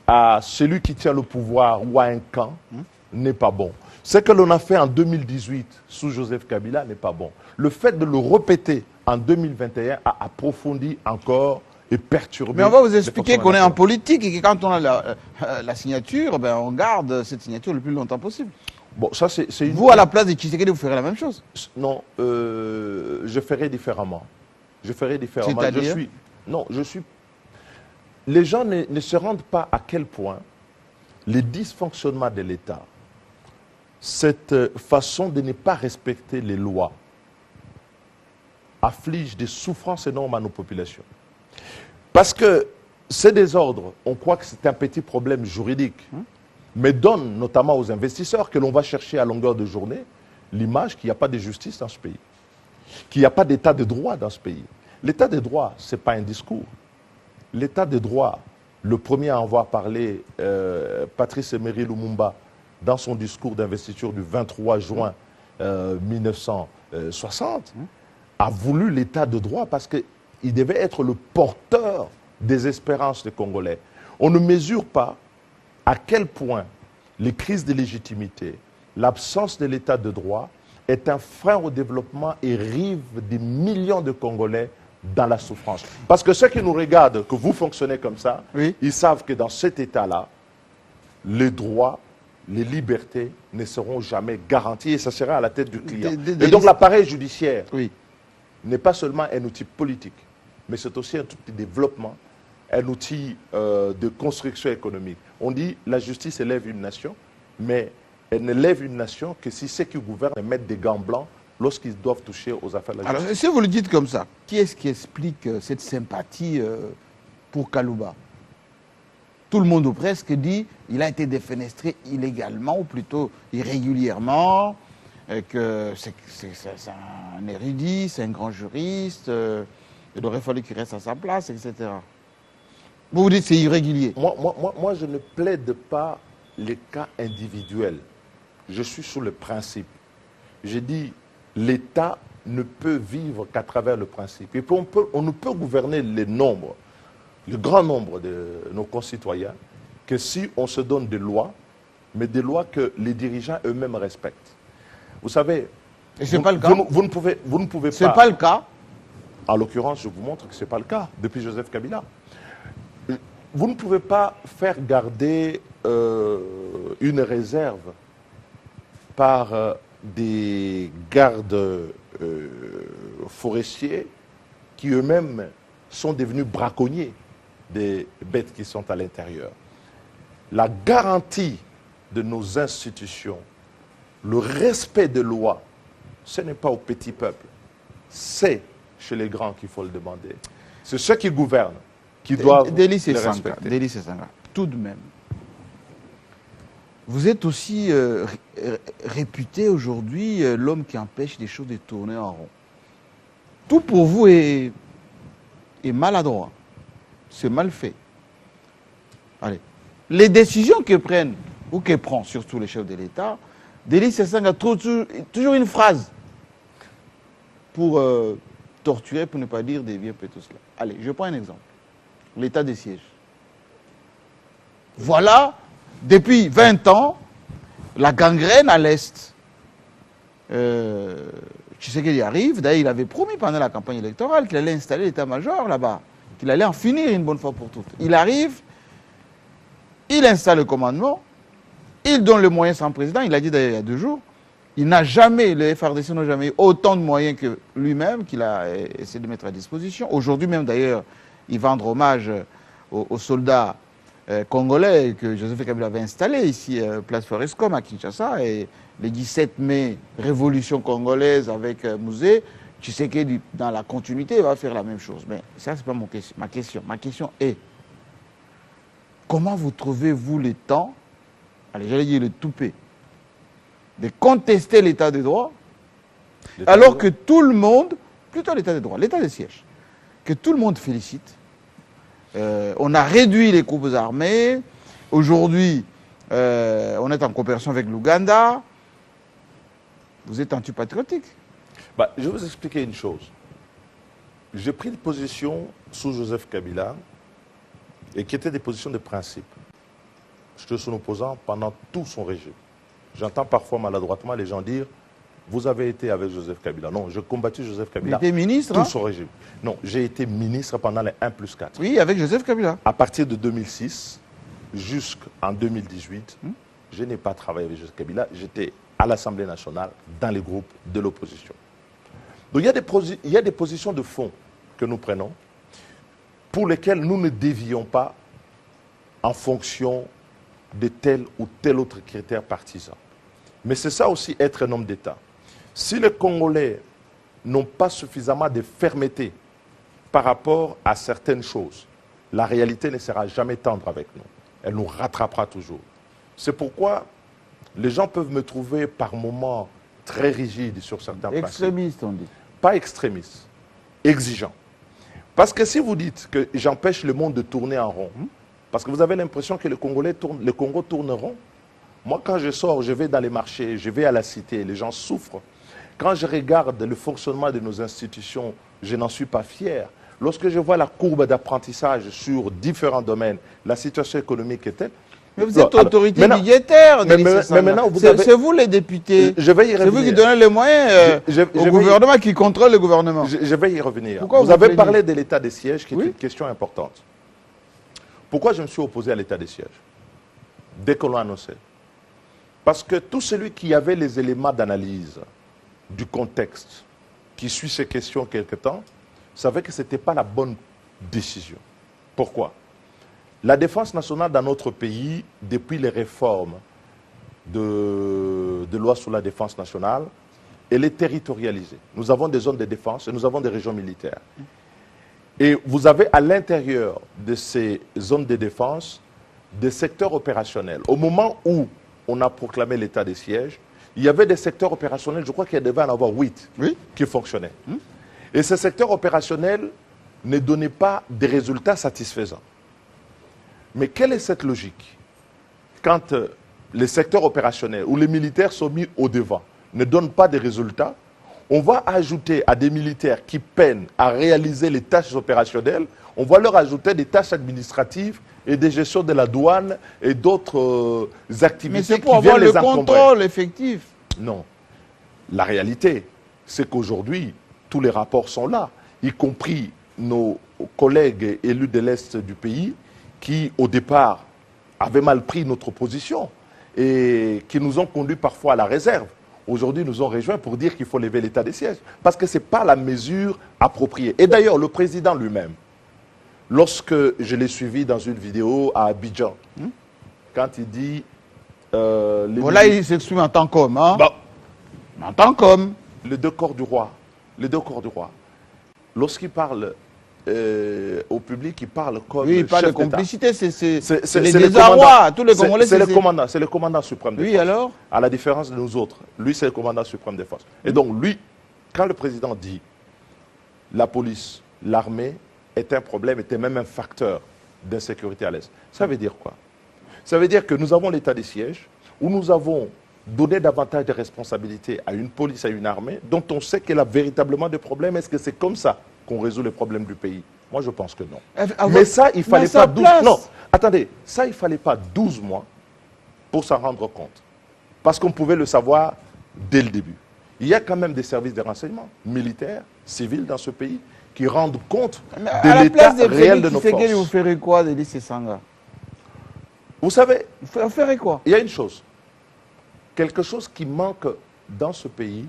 Speaker 4: à celui qui tient le pouvoir ou à un camp, n'est pas bon. Ce que l'on a fait en 2018 sous Joseph Kabila n'est pas bon. Le fait de le répéter en 2021 a approfondi encore et perturbé.
Speaker 3: Mais on va vous expliquer qu'on est en politique et que quand on a la signature, ben on garde cette signature le plus longtemps possible.
Speaker 4: Bon, ça c'est une...
Speaker 3: Vous, à la place de Tshisekedi, vous ferez la même chose?
Speaker 4: Non, je ferai différemment. Je ferai différemment.
Speaker 3: C'est-à-dire?
Speaker 4: Les gens ne se rendent pas à quel point les dysfonctionnements de l'État, cette façon de ne pas respecter les lois, afflige des souffrances énormes à nos populations. Parce que ces désordres, on croit que c'est un petit problème juridique, mais donne notamment aux investisseurs que l'on va chercher à longueur de journée l'image qu'il n'y a pas de justice dans ce pays, qu'il n'y a pas d'état de droit dans ce pays. L'état de droit, ce n'est pas un discours. L'état de droit, le premier à en avoir parlé, Patrice Emery Lumumba, dans son discours d'investiture du 23 juin 1960, a voulu l'état de droit parce qu'il devait être le porteur des espérances des Congolais. On ne mesure pas à quel point les crises de légitimité, l'absence de l'état de droit est un frein au développement et rive des millions de Congolais dans la souffrance. Parce que ceux qui nous regardent, que vous fonctionnez comme ça,
Speaker 3: Oui.
Speaker 4: ils savent que dans cet état-là, les droits, les libertés ne seront jamais garanties et ça sera à la tête du client. Et donc l'appareil judiciaire
Speaker 3: Oui.
Speaker 4: n'est pas seulement un outil politique, mais c'est aussi un outil de développement, un outil de construction économique. On dit la justice élève une nation, mais elle ne lève une nation que si ceux qui gouvernent mettent des gants blancs lorsqu'ils doivent toucher aux affaires de la
Speaker 3: Alors,
Speaker 4: justice.
Speaker 3: si vous le dites comme ça, qui est-ce qui explique cette sympathie pour Kalouba? Tout le monde ou presque dit qu'il a été défenestré illégalement ou plutôt irrégulièrement, que c'est un érudit, c'est un grand juriste, il aurait fallu qu'il reste à sa place, etc. Vous vous dites que c'est irrégulier.
Speaker 4: Moi, je ne plaide pas les cas individuels. Je suis sur le principe. J'ai dit, l'État ne peut vivre qu'à travers le principe. Et puis on ne peut gouverner le grand nombre de nos concitoyens, que si on se donne des lois, mais des lois que les dirigeants eux-mêmes respectent. Vous savez,
Speaker 3: Et c'est pas le cas.
Speaker 4: vous ne pouvez pas...
Speaker 3: C'est pas le cas.
Speaker 4: En l'occurrence, je vous montre que ce n'est pas le cas depuis Joseph Kabila. Vous ne pouvez pas faire garder une réserve par des gardes forestiers qui eux-mêmes sont devenus braconniers des bêtes qui sont à l'intérieur. La garantie de nos institutions, le respect des lois, ce n'est pas au petit peuple, c'est chez les grands qu'il faut le demander. C'est ceux qui gouvernent qui doivent
Speaker 3: Délice et
Speaker 4: les
Speaker 3: Sanga,
Speaker 4: respecter.
Speaker 3: Délice et Sanga, tout de même. Vous êtes aussi réputé aujourd'hui l'homme qui empêche les choses de tourner en rond. Tout pour vous est maladroit. C'est mal fait. Allez. Les décisions que prennent, ou que prend surtout les chefs de l'État, Délice et Sanga trouve toujours une phrase pour torturer, pour ne pas dire dévier un peu tout cela. Allez, je prends un exemple. L'état de siège. Voilà, depuis 20 ans, la gangrène à l'Est. Tu sais qu'il y arrive. D'ailleurs, il avait promis pendant la campagne électorale qu'il allait installer l'état-major là-bas, qu'il allait en finir une bonne fois pour toutes. Il arrive, il installe le commandement, il donne le moyen sans président, il a dit d'ailleurs il y a 2 jours, il n'a jamais, les FARDC n'ont jamais eu autant de moyens que lui-même qu'il a essayé de mettre à disposition. Aujourd'hui même d'ailleurs, il va rendre hommage aux soldats congolais que Joseph Kabila avait installés ici, place Forescom à Kinshasa, et le 17 mai, révolution congolaise avec Mouzé, tu sais que dans la continuité, il va faire la même chose. Mais ça, ce n'est pas ma question. Ma question est, comment vous trouvez-vous le temps, allez, j'allais dire le toupet, de contester l'état de droit, alors que tout le monde, plutôt l'état de droit, l'état de siège, que tout le monde félicite. On a réduit les groupes armés. Aujourd'hui, on est en coopération avec l'Ouganda. Vous êtes antipatriotique.
Speaker 4: Bah, je vais vous expliquer une chose. J'ai pris une position sous Joseph Kabila et qui était des positions de principe. J'étais son opposant pendant tout son régime. J'entends parfois maladroitement les gens dire « Vous avez été avec Joseph Kabila ». Non, j'ai combattu Joseph Kabila.
Speaker 3: Vous étiez ministre,
Speaker 4: tout
Speaker 3: hein?
Speaker 4: son régime. Non, j'ai été ministre pendant les 1+4.
Speaker 3: Oui, avec Joseph Kabila.
Speaker 4: À partir de 2006 jusqu'en 2018, je n'ai pas travaillé avec Joseph Kabila. J'étais à l'Assemblée nationale, dans les groupes de l'opposition. Donc il y a des positions de fond que nous prenons pour lesquelles nous ne dévions pas en fonction de tel ou tel autre critère partisan. Mais c'est ça aussi être un homme d'État. Si les Congolais n'ont pas suffisamment de fermeté par rapport à certaines choses, la réalité ne sera jamais tendre avec nous. Elle nous rattrapera toujours. C'est pourquoi les gens peuvent me trouver par moments très rigide sur certains principes.
Speaker 3: Extrémiste, on dit.
Speaker 4: Pas extrémiste, exigeant. Parce que si vous dites que j'empêche le monde de tourner en rond, parce que vous avez l'impression que le Congo tourne rond. Moi, quand je sors, je vais dans les marchés, je vais à la cité, les gens souffrent. Quand je regarde le fonctionnement de nos institutions, je n'en suis pas fier. Lorsque je vois la courbe d'apprentissage sur différents domaines, la situation économique est telle.
Speaker 3: Mais vous êtes autorité budgétaire.
Speaker 4: Mais maintenant,
Speaker 3: c'est vous les députés.
Speaker 4: Je vais y revenir.
Speaker 3: C'est vous qui donnez les moyens au gouvernement qui contrôle le gouvernement.
Speaker 4: Je vais y revenir.
Speaker 3: Pourquoi
Speaker 4: vous avez parlé de l'état des sièges, qui est une question importante. Pourquoi je me suis opposé à l'état des sièges dès qu'on l'a annoncé? Parce que tout celui qui avait les éléments d'analyse du contexte, qui suit ces questions quelque temps, savait que ce n'était pas la bonne décision. Pourquoi? La défense nationale dans notre pays, depuis les réformes de loi sur la défense nationale, elle est territorialisée. Nous avons des zones de défense et nous avons des régions militaires. Et vous avez à l'intérieur de ces zones de défense des secteurs opérationnels. Au moment où on a proclamé l'état des sièges, il y avait des secteurs opérationnels, je crois qu'il devait en avoir 8 qui fonctionnaient. Et ces secteurs opérationnels ne donnaient pas des résultats satisfaisants. Mais quelle est cette logique? Quand les secteurs opérationnels ou les militaires sont mis au devant, ne donnent pas de résultats, on va ajouter à des militaires qui peinent à réaliser les tâches opérationnelles, on va leur ajouter des tâches administratives et des gestions de la douane et d'autres activités qui viennent les encombrer. Mais c'est pour avoir le contrôle
Speaker 3: effectif.
Speaker 4: Non. La réalité, c'est qu'aujourd'hui, tous les rapports sont là, y compris nos collègues élus de l'Est du pays qui, au départ, avaient mal pris notre position et qui nous ont conduits parfois à la réserve. Aujourd'hui, nous ont rejoints pour dire qu'il faut lever l'état des sièges. Parce que ce n'est pas la mesure appropriée. Et d'ailleurs, le président lui-même, lorsque je l'ai suivi dans une vidéo à Abidjan, quand il dit...
Speaker 3: voilà, il s'exprime en tant qu'homme. Hein?
Speaker 4: Bah,
Speaker 3: en tant qu'homme.
Speaker 4: Les deux corps du roi. Les deux corps du roi. Lorsqu'il parle au public, il parle comme
Speaker 3: il parle
Speaker 4: chef
Speaker 3: de complicité. C'est
Speaker 4: les
Speaker 3: désarrois. Tous les Congolais,
Speaker 4: c'est le commandant suprême des forces.
Speaker 3: Oui, alors?
Speaker 4: À la différence de nous autres, lui, c'est le commandant suprême des forces. Et donc, lui, quand le président dit la police, l'armée est un problème, était même un facteur d'insécurité à l'Est, ça veut dire quoi? Ça veut dire que nous avons l'état des sièges, où nous avons donné davantage de responsabilités à une police, à une armée, dont on sait qu'elle a véritablement des problèmes. Est-ce que c'est comme ça qu'on résout les problèmes du pays? Moi, je pense que non. Mais ça, il ne fallait pas 12... Non, attendez, ça, il ne fallait pas 12 mois pour s'en rendre compte. Parce qu'on pouvait le savoir dès le début. Il y a quand même des services de renseignement, militaires, civils dans ce pays, qui rendent compte de l'état réel de nos forces.
Speaker 3: Vous ferez quoi de lycée Sanga?
Speaker 4: Vous savez,
Speaker 3: vous ferez quoi?
Speaker 4: Il y a une chose. Quelque chose qui manque dans ce pays,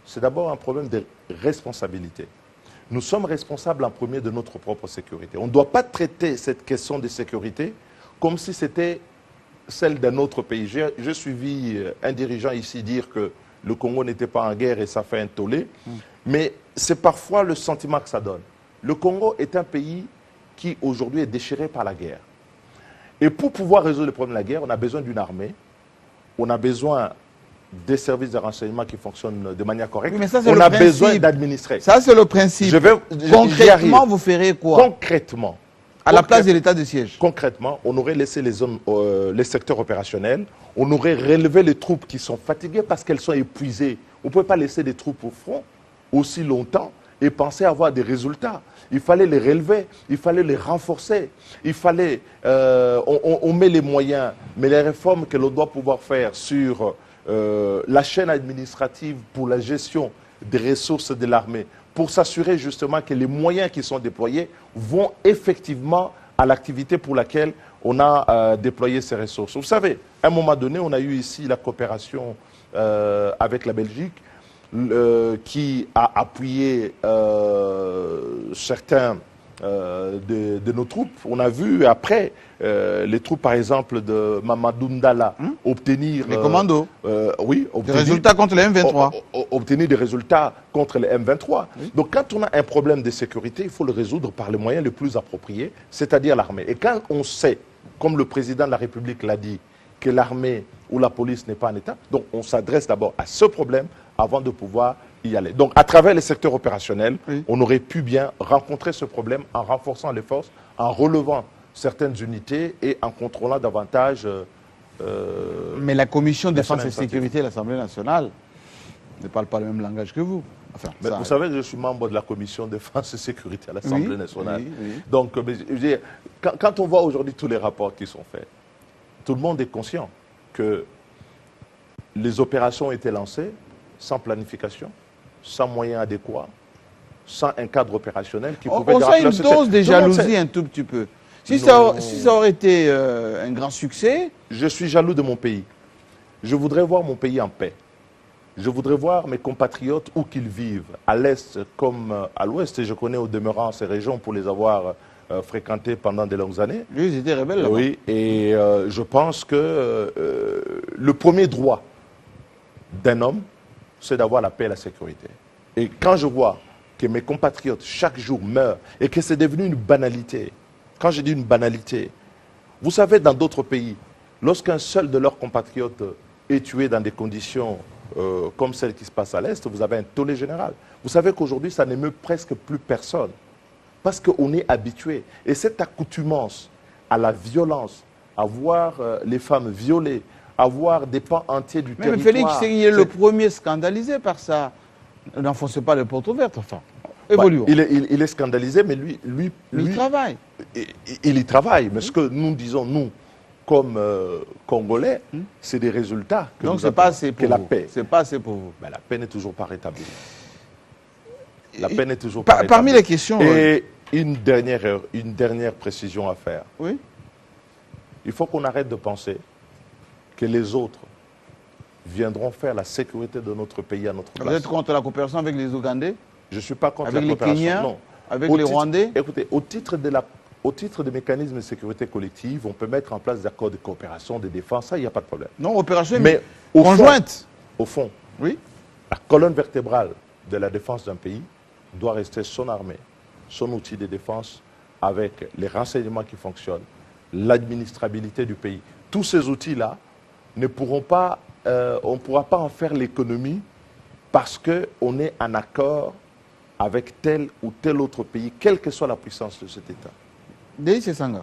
Speaker 4: c'est d'abord un problème de responsabilité. Nous sommes responsables en premier de notre propre sécurité. On ne doit pas traiter cette question de sécurité comme si c'était celle d'un autre pays. J'ai suivi un dirigeant ici dire que le Congo n'était pas en guerre et ça fait un tollé. Mais c'est parfois le sentiment que ça donne. Le Congo est un pays qui aujourd'hui est déchiré par la guerre. Et pour pouvoir résoudre le problème de la guerre, on a besoin d'une armée, on a besoin des services de renseignement qui fonctionnent de manière correcte,
Speaker 3: oui, ça,
Speaker 4: on a besoin d'administrer.
Speaker 3: Ça, c'est le principe. Concrètement, vous ferez quoi?
Speaker 4: Concrètement.
Speaker 3: À la place de l'état de siège.
Speaker 4: Concrètement, on aurait laissé les zones, les secteurs opérationnels, on aurait relevé les troupes qui sont fatiguées parce qu'elles sont épuisées. On ne peut pas laisser des troupes au front aussi longtemps et penser avoir des résultats. Il fallait les relever, il fallait les renforcer, il fallait... on met les moyens, mais les réformes que l'on doit pouvoir faire sur la chaîne administrative pour la gestion des ressources de l'armée, pour s'assurer justement que les moyens qui sont déployés vont effectivement à l'activité pour laquelle on a déployé ces ressources. Vous savez, à un moment donné, on a eu ici la coopération avec la Belgique, qui a appuyé certains de nos troupes. On a vu après les troupes, par exemple, de Mamadou Ndala obtenir...
Speaker 3: Les commandos.
Speaker 4: Oui.
Speaker 3: Des résultats contre les M23.
Speaker 4: Obtenir des résultats contre les M23. Oui. Donc quand on a un problème de sécurité, il faut le résoudre par les moyens les plus appropriés, c'est-à-dire l'armée. Et quand on sait, comme le président de la République l'a dit, que l'armée ou la police n'est pas en état, donc on s'adresse d'abord à ce problème avant de pouvoir y aller. Donc, à travers les secteurs opérationnels, on aurait pu bien rencontrer ce problème en renforçant les forces, en relevant certaines unités et en contrôlant davantage...
Speaker 3: Mais la commission de défense et sécurité de l'Assemblée nationale ne parle pas le même langage que vous. Enfin,
Speaker 4: Mais
Speaker 3: ça-
Speaker 4: vous savez que je suis membre de la commission défense et sécurité à l'Assemblée
Speaker 3: Oui,
Speaker 4: nationale.
Speaker 3: oui, oui.
Speaker 4: Donc, mais je veux dire, quand on voit aujourd'hui tous les rapports qui sont faits, tout le monde est conscient que les opérations ont été lancées sans planification, sans moyens adéquats, sans un cadre opérationnel qui pouvait
Speaker 3: On
Speaker 4: dire,
Speaker 3: sent une
Speaker 4: c'était-
Speaker 3: dose de
Speaker 4: tout le monde sait.
Speaker 3: jalousie un tout petit peu. Si
Speaker 4: Non.
Speaker 3: ça aurait été un grand succès,
Speaker 4: Je suis jaloux de mon pays. Je voudrais voir mon pays en paix. Je voudrais voir mes compatriotes où qu'ils vivent, à l'Est comme à l'Ouest. Et je connais au demeurant ces régions pour les avoir fréquentées pendant de longues années.
Speaker 3: lui, ils étaient rebelles là-bas.
Speaker 4: Oui, et je pense que le premier droit d'un homme, c'est d'avoir la paix et la sécurité. Et quand je vois que mes compatriotes, chaque jour, meurent, et que c'est devenu une banalité, quand je dis une banalité, vous savez, dans d'autres pays, lorsqu'un seul de leurs compatriotes est tué dans des conditions comme celles qui se passent à l'Est, vous avez un tollé général. Vous savez qu'aujourd'hui, ça n'émeut presque plus personne. Parce qu'on est habitué. Et cette accoutumance à la violence, à voir les femmes violées, à voir des pans entiers du
Speaker 3: Même
Speaker 4: territoire.
Speaker 3: Félix, il est le premier scandalisé par ça. N'enfoncez pas les portes ouvertes, enfin. Évoluons.
Speaker 4: Il est scandalisé, mais lui,
Speaker 3: Il travaille.
Speaker 4: il y travaille. Mais ce que nous disons, nous, comme Congolais, c'est des résultats que
Speaker 3: Donc
Speaker 4: nous
Speaker 3: c'est pas
Speaker 4: avons,
Speaker 3: assez
Speaker 4: que
Speaker 3: pour
Speaker 4: la
Speaker 3: vous.
Speaker 4: paix.
Speaker 3: C'est pas assez pour vous.
Speaker 4: Ben, la paix n'est toujours pas rétablie. La paix n'est toujours
Speaker 3: Parmi
Speaker 4: pas rétablie.
Speaker 3: les questions...
Speaker 4: Et une dernière précision à faire.
Speaker 3: oui.
Speaker 4: Il faut qu'on arrête de penser que les autres viendront faire la sécurité de notre pays à notre
Speaker 3: Vous
Speaker 4: place.
Speaker 3: êtes contre la coopération avec les Ougandais,
Speaker 4: Je ne suis pas contre
Speaker 3: avec
Speaker 4: la
Speaker 3: les
Speaker 4: coopération.
Speaker 3: Kenyans,
Speaker 4: Non.
Speaker 3: avec
Speaker 4: Au
Speaker 3: les
Speaker 4: titre-
Speaker 3: Rwandais?
Speaker 4: Écoutez, au titre des mécanismes de sécurité collective, on peut mettre en place des accords de coopération, de défense, ça, il n'y a pas de problème.
Speaker 3: Non, opération
Speaker 4: Mais au
Speaker 3: conjointe.
Speaker 4: Au fond,
Speaker 3: Oui.
Speaker 4: la colonne vertébrale de la défense d'un pays doit rester son armée, son outil de défense, avec les renseignements qui fonctionnent, l'administrabilité du pays. Tous ces outils-là ne pourront pas, on ne pourra pas en faire l'économie parce qu'on est en accord avec tel ou tel autre pays, quelle que soit la puissance de cet État.
Speaker 3: Déïs Sanga,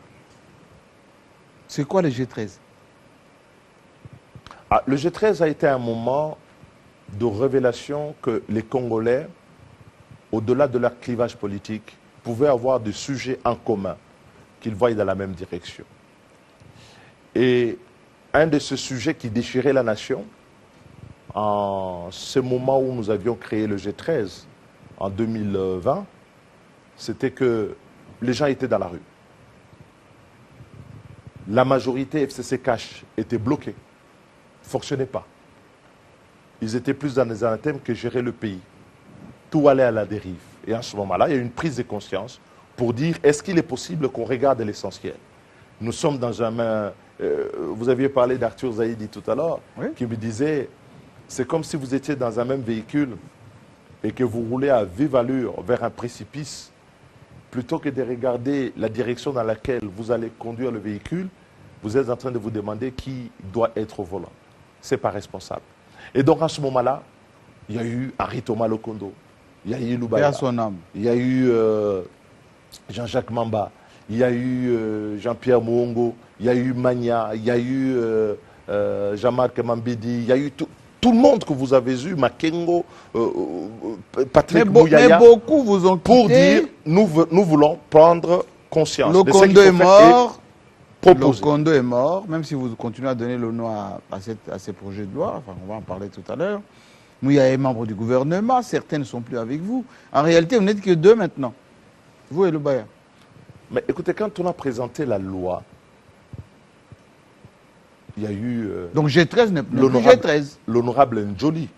Speaker 3: c'est quoi le G13?
Speaker 4: Ah, le G13 a été un moment de révélation que les Congolais, au-delà de leur clivage politique, pouvaient avoir des sujets en commun, qu'ils voient dans la même direction. Et un de ces sujets qui déchirait la nation, en ce moment où nous avions créé le G13, en 2020, c'était que les gens étaient dans la rue. La majorité FCC Cash était bloquée, ne fonctionnait pas. Ils étaient plus dans les anathèmes que gérer le pays. Tout allait à la dérive. Et à ce moment-là, il y a eu une prise de conscience pour dire, est-ce qu'il est possible qu'on regarde l'essentiel? Nous sommes dans un... vous aviez parlé d'Arthur Zaïdi tout à l'heure,
Speaker 3: Oui.
Speaker 4: qui me disait, c'est comme si vous étiez dans un même véhicule et que vous roulez à vive allure vers un précipice, plutôt que de regarder la direction dans laquelle vous allez conduire le véhicule, vous êtes en train de vous demander qui doit être au volant. Ce n'est pas responsable. Et donc, à ce moment-là, il y a eu Henri Thomas Lokondo, il y a eu
Speaker 3: Et
Speaker 4: Loubaya,
Speaker 3: à son âme.
Speaker 4: il y a eu Jean-Jacques Mamba, il y a eu Jean-Pierre Mouongo, il y a eu Magna, il y a eu Jean-Marc Mambidi, il y a eu tout le monde que vous avez eu, Makengo, Patrick
Speaker 3: Mais
Speaker 4: Mouyaya,
Speaker 3: beaucoup vous ont
Speaker 4: pour
Speaker 3: quitté.
Speaker 4: dire nous voulons prendre conscience de ce qu'il
Speaker 3: Lokondo
Speaker 4: faut
Speaker 3: est
Speaker 4: faire
Speaker 3: mort.
Speaker 4: et proposer.
Speaker 3: Lokondo est mort, même si vous continuez à donner le nom à ces projets de loi, enfin, on va en parler tout à l'heure. Mouya est membre du gouvernement, certains ne sont plus avec vous. En réalité, vous n'êtes que deux maintenant, vous et le Bayer.
Speaker 4: Mais écoutez, quand on a présenté la loi, il y a eu
Speaker 3: Donc G13 n'est plus
Speaker 4: l'honorable
Speaker 3: G13.
Speaker 4: l'honorable Njoli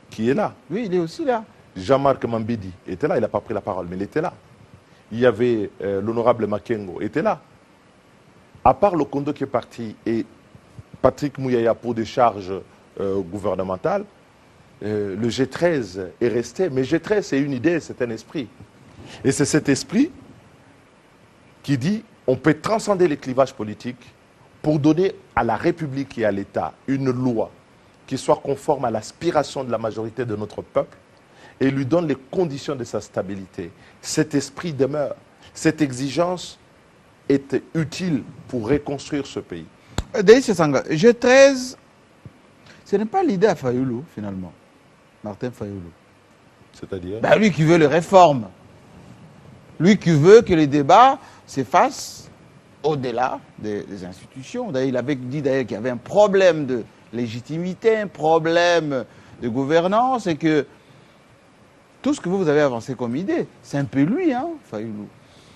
Speaker 4: qui est là.
Speaker 3: Oui, il est aussi là.
Speaker 4: Jean-Marc Mambidi était là, il n'a pas pris la parole, mais il était là. Il y avait l'honorable Makengo, était là. À part le Kondo qui est parti et Patrick Mouyaya pour des charges gouvernementales, le G13 est resté. Mais G13, c'est une idée, c'est un esprit. Et c'est cet esprit qui dit on peut transcender les clivages politiques pour donner à la République et à l'État une loi qui soit conforme à l'aspiration de la majorité de notre peuple et lui donne les conditions de sa stabilité. Cet esprit demeure. Cette exigence est utile pour reconstruire ce pays.
Speaker 3: Déïs Sanga, G13, ce n'est pas l'idée à Fayoulou, finalement. Martin Fayoulou.
Speaker 4: C'est-à-dire
Speaker 3: Ben, lui qui veut les réformes. Lui qui veut que les débats s'effacent au-delà des institutions. D'ailleurs, il avait dit d'ailleurs qu'il y avait un problème de légitimité, un problème de gouvernance, et que tout ce que vous avez avancé comme idée, c'est un peu lui, hein, Fayoulou.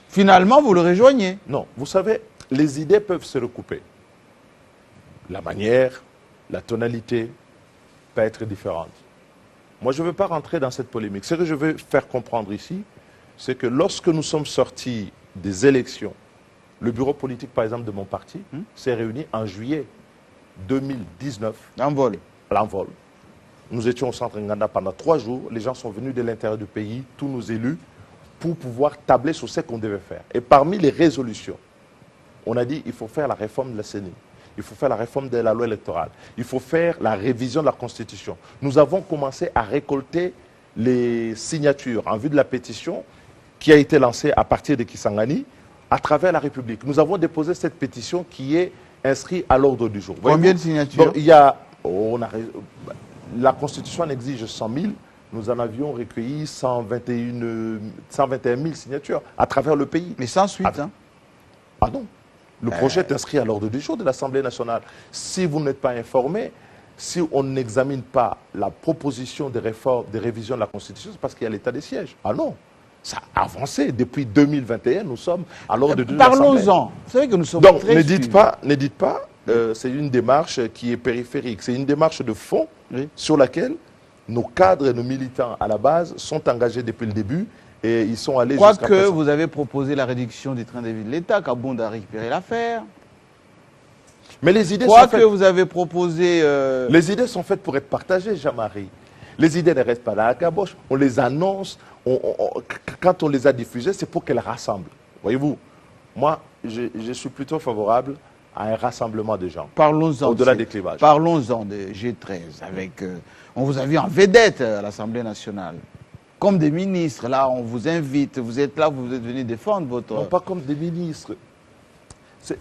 Speaker 3: Finalement, vous le rejoignez.
Speaker 4: Non, vous savez, les idées peuvent se recouper. La manière, la tonalité peut être différente. Moi, je ne veux pas rentrer dans cette polémique. Ce que je veux faire comprendre ici, c'est que lorsque nous sommes sortis des élections, le bureau politique, par exemple, de mon parti, s'est réuni en juillet 2019.
Speaker 3: L'envol.
Speaker 4: L'envol. Nous étions au centre Nganda pendant 3 jours. Les gens sont venus de l'intérieur du pays, tous nos élus, pour pouvoir tabler sur ce qu'on devait faire. Et parmi les résolutions, on a dit qu'il faut faire la réforme de la CENI. Il faut faire la réforme de la loi électorale. Il faut faire la révision de la Constitution. Nous avons commencé à récolter les signatures en vue de la pétition qui a été lancée à partir de Kisangani à travers la République. Nous avons déposé cette pétition qui est inscrite à l'ordre du jour.
Speaker 3: Combien de signatures?
Speaker 4: Donc, il y a, la Constitution en exige 100 000. Nous en avions recueilli 121 000 signatures à travers le pays.
Speaker 3: Mais sans suite, hein?
Speaker 4: Ah non. Le projet est inscrit à l'ordre du jour de l'Assemblée nationale. Si vous n'êtes pas informé, si on n'examine pas la proposition de réforme, de révision de la Constitution, c'est parce qu'il y a l'état des sièges. Ah non, ça a avancé. Depuis 2021, nous sommes à l'ordre du jour de l'Assemblée.
Speaker 3: Parlons-en. Vous savez que nous sommes
Speaker 4: Donc,
Speaker 3: très
Speaker 4: ne dites pas, c'est une démarche qui est périphérique. C'est une démarche de fond sur laquelle nos cadres et nos militants à la base sont engagés depuis le début. Et ils sont allés jusqu'à présent.
Speaker 3: Quoique vous avez proposé la réduction des trains de vie de l'État, Kabound a récupéré l'affaire.
Speaker 4: Mais les idées sont faites.
Speaker 3: Quoique vous avez proposé...
Speaker 4: Les idées sont faites pour être partagées, Jean-Marie. Les idées ne restent pas là à la caboche. On les annonce. Quand on les a diffusées, c'est pour qu'elles rassemblent. Voyez-vous, moi, je suis plutôt favorable à un rassemblement de gens.
Speaker 3: Parlons-en.
Speaker 4: Au-delà des clivages.
Speaker 3: Parlons-en de G13. Avec, on vous a vu en vedette à l'Assemblée nationale. Comme des ministres, là, on vous invite, vous êtes là, vous êtes venus défendre votre...
Speaker 4: Non, pas comme des ministres.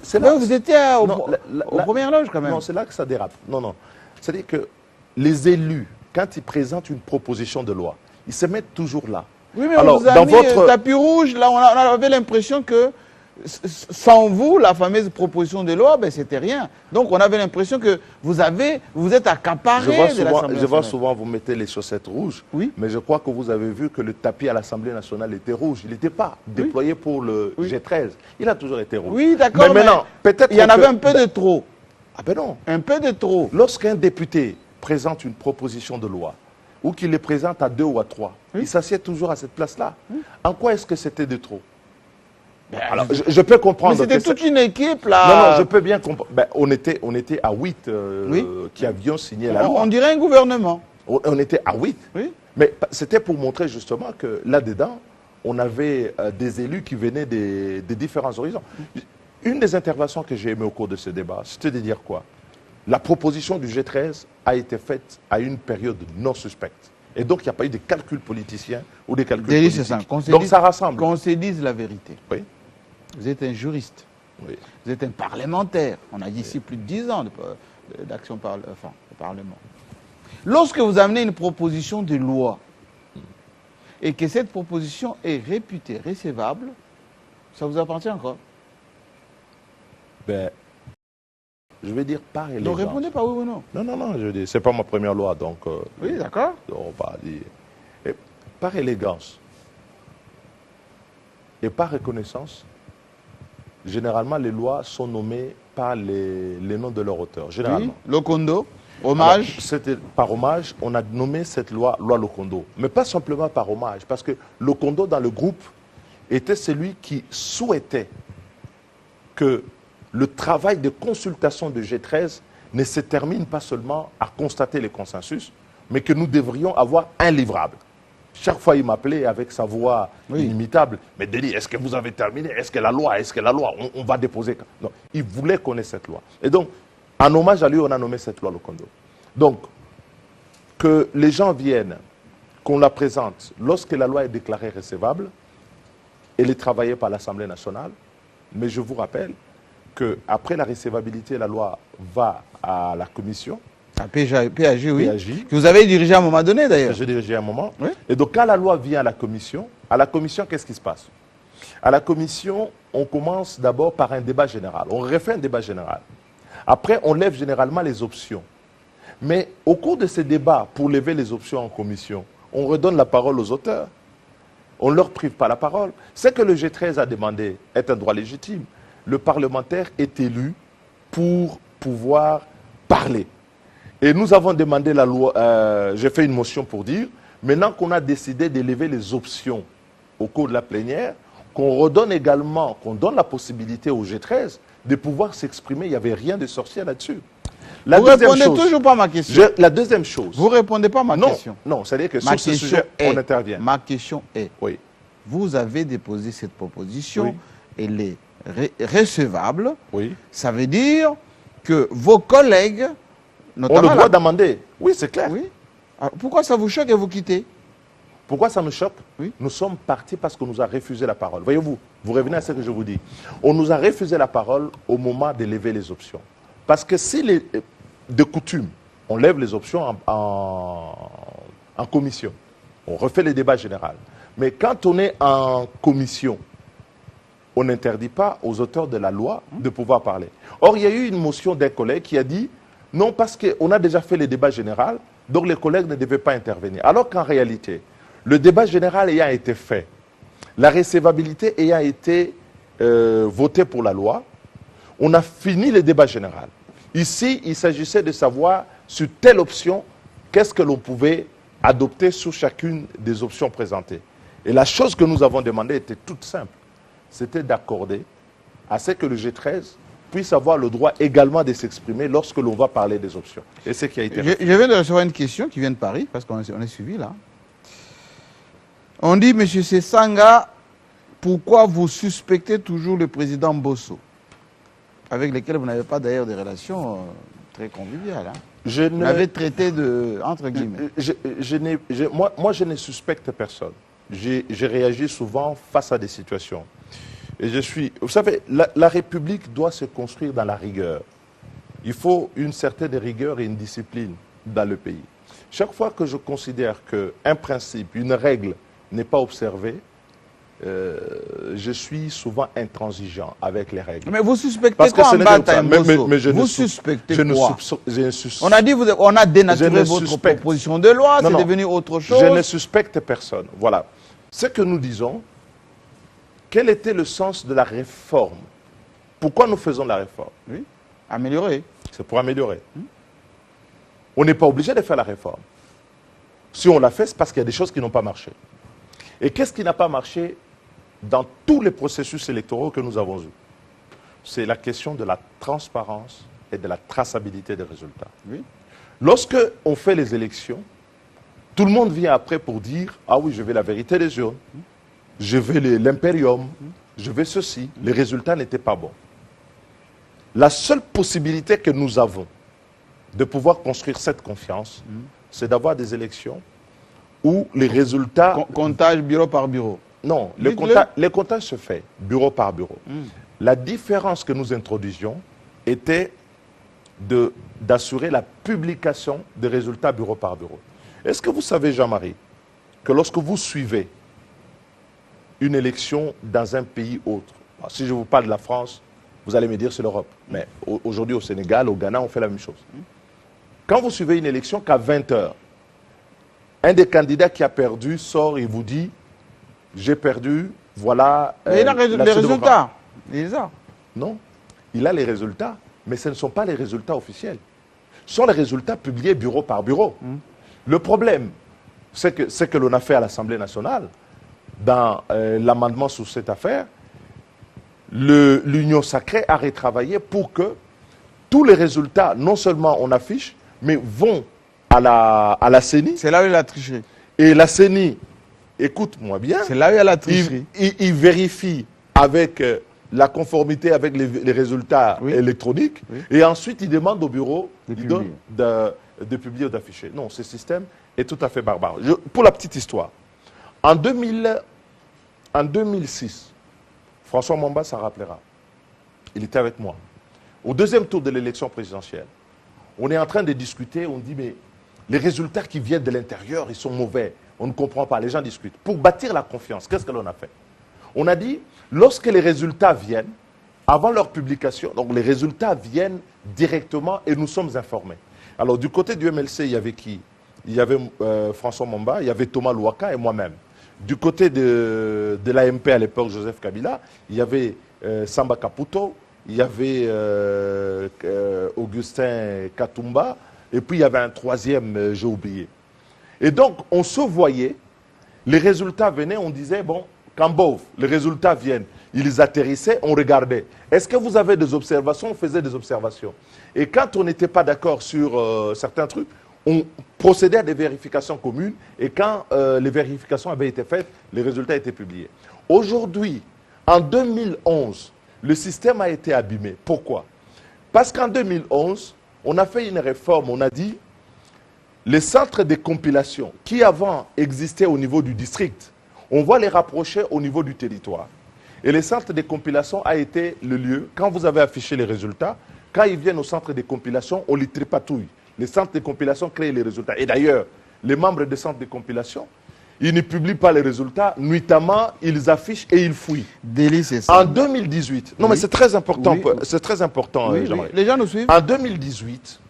Speaker 3: C'est là, vous étiez aux premières loges, quand même.
Speaker 4: Non, c'est là que ça dérape. Non, non. C'est-à-dire que les élus, quand ils présentent une proposition de loi, ils se mettent toujours là.
Speaker 3: Oui, mais alors, on vous a mis tapis rouge, là, on avait l'impression que sans vous, la fameuse proposition de loi, ben, c'était rien. Donc, on avait l'impression que vous êtes accaparé de l'Assemblée nationale.
Speaker 4: Je vois souvent, vous mettez les chaussettes rouges,
Speaker 3: oui.
Speaker 4: Mais je crois que vous avez vu que le tapis à l'Assemblée nationale était rouge. Il n'était pas déployé pour le G13. Il a toujours été rouge.
Speaker 3: Oui, d'accord, mais maintenant, peut-être il y en avait un peu de trop.
Speaker 4: Ah ben non.
Speaker 3: Un peu de trop.
Speaker 4: Lorsqu'un député présente une proposition de loi, ou qu'il les présente à 2 ou à 3, il s'assied toujours à cette place-là. En quoi est-ce que c'était de trop? Alors, je peux comprendre.
Speaker 3: Mais c'était toute une équipe, là.
Speaker 4: Non, non, je peux bien comprendre. Ben, on était à 8 qui avions signé la loi.
Speaker 3: On dirait un gouvernement.
Speaker 4: On était à 8.
Speaker 3: Oui.
Speaker 4: Mais c'était pour montrer justement que là-dedans, on avait des élus qui venaient des différents horizons. Une des interventions que j'ai aimées au cours de ce débat, c'était de dire quoi? La proposition du G13 a été faite à une période non suspecte. Et donc, il n'y a pas eu de calculs politiciens ou des calculs politiques. Donc, ça rassemble.
Speaker 3: Qu'on se dise la vérité.
Speaker 4: Oui.
Speaker 3: Vous êtes un juriste. Oui. Vous êtes un parlementaire. On a dit ici plus de 10 ans d'action au Parlement. Lorsque vous amenez une proposition de loi et que cette proposition est réputée recevable, ça vous appartient encore?
Speaker 4: Ben, je vais dire par élégance.
Speaker 3: Donc répondez pas oui ou non.
Speaker 4: Non, non, non, je dis, c'est pas ma première loi, donc...
Speaker 3: oui, d'accord.
Speaker 4: On va dire... Et par élégance et par reconnaissance, généralement, les lois sont nommées par les noms de leur auteur, généralement.
Speaker 3: Oui, Lokondo, hommage.
Speaker 4: Par hommage, on a nommé cette loi Lokondo. Mais pas simplement par hommage, parce que Lokondo, dans le groupe, était celui qui souhaitait que le travail de consultation de G13 ne se termine pas seulement à constater les consensus, mais que nous devrions avoir un livrable. Chaque fois, il m'appelait avec sa voix inimitable. Mais Denis, est-ce que vous avez terminé? Est-ce que la loi, on va déposer? Non, il voulait connaître cette loi. Et donc, en hommage à lui, on a nommé cette loi Lokondo. Donc, que les gens viennent, qu'on la présente lorsque la loi est déclarée recevable, elle est travaillée par l'Assemblée nationale. Mais je vous rappelle qu'après la recevabilité, la loi va à la commission
Speaker 3: À PAG, oui.
Speaker 4: PAG.
Speaker 3: Que vous avez dirigé à un moment donné, d'ailleurs.
Speaker 4: J'ai dirigé à un moment.
Speaker 3: Oui.
Speaker 4: Et donc, quand la loi vient à la commission, qu'est-ce qui se passe? À la commission, on commence d'abord par un débat général. On refait un débat général. Après, on lève généralement les options. Mais au cours de ces débats, pour lever les options en commission, on redonne la parole aux auteurs. On ne leur prive pas la parole. Ce que le G13 a demandé est un droit légitime. Le parlementaire est élu pour pouvoir parler. Et nous avons demandé la loi, j'ai fait une motion pour dire, maintenant qu'on a décidé d'élever les options au cours de la plénière, qu'on redonne également, qu'on donne la possibilité au G13 de pouvoir s'exprimer. Il n'y avait rien de sorcier là-dessus.
Speaker 3: Vous ne répondez toujours pas à ma question.
Speaker 4: La deuxième chose.
Speaker 3: Vous ne répondez pas à ma question.
Speaker 4: Non, c'est-à-dire que sur ce sujet, on intervient.
Speaker 3: Ma question est,
Speaker 4: oui.
Speaker 3: Vous avez déposé cette proposition,
Speaker 4: oui.
Speaker 3: Elle est recevable.
Speaker 4: Oui.
Speaker 3: Ça veut dire que vos collègues, notamment...
Speaker 4: ont le droit d'amender. Oui, c'est clair.
Speaker 3: Oui. Alors, pourquoi ça vous choque et vous quittez?
Speaker 4: Pourquoi ça nous choque?
Speaker 3: Oui.
Speaker 4: Nous sommes partis parce qu'on nous a refusé la parole. Voyez-vous, vous revenez à ce que je vous dis. On nous a refusé la parole au moment de lever les options. Parce que si de coutume, on lève les options en commission, on refait le débat général. Mais quand on est en commission, on n'interdit pas aux auteurs de la loi de pouvoir parler. Or, il y a eu une motion d'un collègue qui a dit non, parce qu'on a déjà fait le débat général, donc les collègues ne devaient pas intervenir. Alors qu'en réalité, le débat général ayant été fait, la recevabilité ayant été votée pour la loi, on a fini le débat général. Ici, il s'agissait de savoir sur telle option, qu'est-ce que l'on pouvait adopter sur chacune des options présentées. Et la chose que nous avons demandé était toute simple. C'était d'accorder à ce que le G13 puisse avoir le droit également de s'exprimer lorsque l'on va parler des options. Et c'est ce qui a été fait.
Speaker 3: Je viens de recevoir une question qui vient de Paris, parce qu'on est suivi là. On dit, M. Sessanga, pourquoi vous suspectez toujours le président Bosso, avec lequel vous n'avez pas d'ailleurs des relations très conviviales. Hein. Vous l'avez traité de, entre guillemets.
Speaker 4: Moi, je ne suspecte personne. J'ai réagi souvent face à des situations. Et vous savez, la République doit se construire dans la rigueur. Il faut une certaine rigueur et une discipline dans le pays. Chaque fois que je considère qu'un principe, une règle n'est pas observée, je suis souvent intransigeant avec les règles.
Speaker 3: Mais vous suspectez quoi en bataille, vous suspectez quoi? On a dit, on a dénaturé votre proposition de loi, c'est devenu autre chose.
Speaker 4: Je ne suspecte personne. Voilà. Ce que nous disons, quel était le sens de la réforme? Pourquoi nous faisons la réforme?
Speaker 3: Oui, améliorer.
Speaker 4: C'est pour améliorer. On n'est pas obligé de faire la réforme. Si on l'a fait, c'est parce qu'il y a des choses qui n'ont pas marché. Et qu'est-ce qui n'a pas marché dans tous les processus électoraux que nous avons eus? C'est la question de la transparence et de la traçabilité des résultats.
Speaker 3: Oui.
Speaker 4: Lorsque on fait les élections, tout le monde vient après pour dire « Ah oui, je veux la vérité des urnes, je veux l'impérium, je veux ceci. » Les résultats n'étaient pas bons. La seule possibilité que nous avons de pouvoir construire cette confiance, c'est d'avoir des élections où les résultats...
Speaker 3: Comptage bureau par bureau.
Speaker 4: Non, les comptages se font bureau par bureau. La différence que nous introduisions était d'assurer la publication des résultats bureau par bureau. Est-ce que vous savez, Jean-Marie, que lorsque vous suivez une élection dans un pays autre, si je vous parle de la France, vous allez me dire c'est l'Europe. Mais aujourd'hui au Sénégal, au Ghana, on fait la même chose. Quand vous suivez une élection qu'à 20 h, un des candidats qui a perdu sort et vous dit « J'ai perdu, voilà... »
Speaker 3: Mais il a les résultats. Il les a.
Speaker 4: Non, il a les résultats, mais ce ne sont pas les résultats officiels. Ce sont les résultats publiés bureau par bureau. Le problème, c'est que ce que l'on a fait à l'Assemblée nationale, dans l'amendement sur cette affaire, l'Union sacrée a retravaillé pour que tous les résultats, non seulement on affiche, mais vont à la CENI.
Speaker 3: C'est là où il a triché.
Speaker 4: Et la CENI, écoute-moi bien,
Speaker 3: c'est là où il y a la tricherie.
Speaker 4: Il vérifie avec la conformité avec les résultats électroniques, et ensuite il demande au bureau de publier ou d'afficher. Non, ce système est tout à fait barbare. Pour la petite histoire, en 2006, François Mwamba s'en rappellera, il était avec moi. Au deuxième tour de l'élection présidentielle, On est en train de discuter, on dit, mais les résultats qui viennent de l'intérieur, ils sont mauvais. On ne comprend pas, les gens discutent. Pour bâtir la confiance, qu'est-ce que l'on a fait? On a dit, lorsque les résultats viennent, avant leur publication, donc les résultats viennent directement et nous sommes informés. Alors du côté du MLC, il y avait qui? Il y avait François Momba, il y avait Thomas Louaka et moi-même. Du côté de l'AMP à l'époque, Joseph Kabila, il y avait Samba Caputo, il y avait Augustin Katumba, et puis il y avait un troisième, j'ai oublié. Et donc, on se voyait, les résultats venaient, on disait, bon, Kambov, les résultats viennent. Ils atterrissaient, on regardait. Est-ce que vous avez des observations? On faisait des observations. Et quand on n'était pas d'accord sur certains trucs, on procédait à des vérifications communes. Et quand les vérifications avaient été faites, les résultats étaient publiés. Aujourd'hui, en 2011, le système a été abîmé. Pourquoi? Parce qu'en 2011, on a fait une réforme. On a dit, les centres de compilation qui avant existaient au niveau du district, on va les rapprocher au niveau du territoire. Et les centres de compilation a été le lieu, quand vous avez affiché les résultats, quand ils viennent au centre de compilation, on les tripatouille. Les centres de compilation créent les résultats. Et d'ailleurs, les membres des centres de compilation, ils ne publient pas les résultats, nuitamment, ils affichent et ils fouillent.
Speaker 3: Délit, c'est ça.
Speaker 4: En 2018, non mais c'est très important, c'est très important, Jean-Marie.
Speaker 3: Les gens nous suivent.
Speaker 4: En 2018,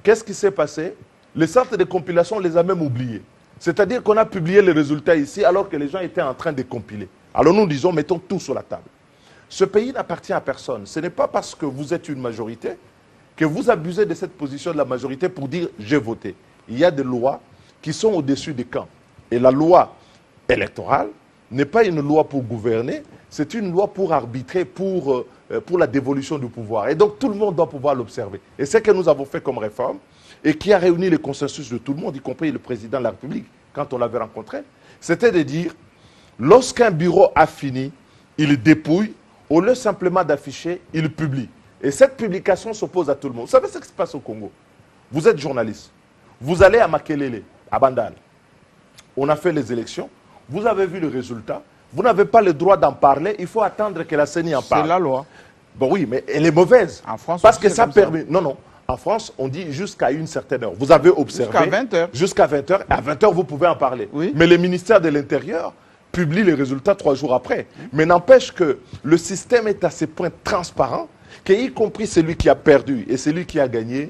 Speaker 4: qu'est-ce qui s'est passé? Les centres de compilation, on les a même oubliés. C'est-à-dire qu'on a publié les résultats ici alors que les gens étaient en train de compiler. Alors nous disons, mettons tout sur la table. Ce pays n'appartient à personne. Ce n'est pas parce que vous êtes une majorité que vous abusez de cette position de la majorité pour dire « j'ai voté ». Il y a des lois qui sont au-dessus des camps. Et la loi électorale n'est pas une loi pour gouverner, c'est une loi pour arbitrer, pour la dévolution du pouvoir. Et donc tout le monde doit pouvoir l'observer. Et ce que nous avons fait comme réforme, et qui a réuni le consensus de tout le monde, y compris le président de la République, quand on l'avait rencontré, c'était de dire, lorsqu'un bureau a fini, il dépouille, au lieu simplement d'afficher, il publie. Et cette publication s'oppose à tout le monde. Vous savez ce qui se passe au Congo? Vous êtes journaliste, vous allez à Makelele, à Bandal. On a fait les élections, vous avez vu le résultat, vous n'avez pas le droit d'en parler, il faut attendre que la CENI en parle.
Speaker 3: C'est la loi.
Speaker 4: Bon oui, mais elle est mauvaise.
Speaker 3: En France,
Speaker 4: parce que ça permet... Non, non. En France, on dit jusqu'à une certaine heure. Vous avez observé...
Speaker 3: Jusqu'à 20 heures.
Speaker 4: Jusqu'à 20 heures. À 20 heures, vous pouvez en parler.
Speaker 3: Oui.
Speaker 4: Mais le ministère de l'Intérieur publie les résultats 3 jours après. Mais n'empêche que le système est à ce point transparent qu'y compris celui qui a perdu et celui qui a gagné,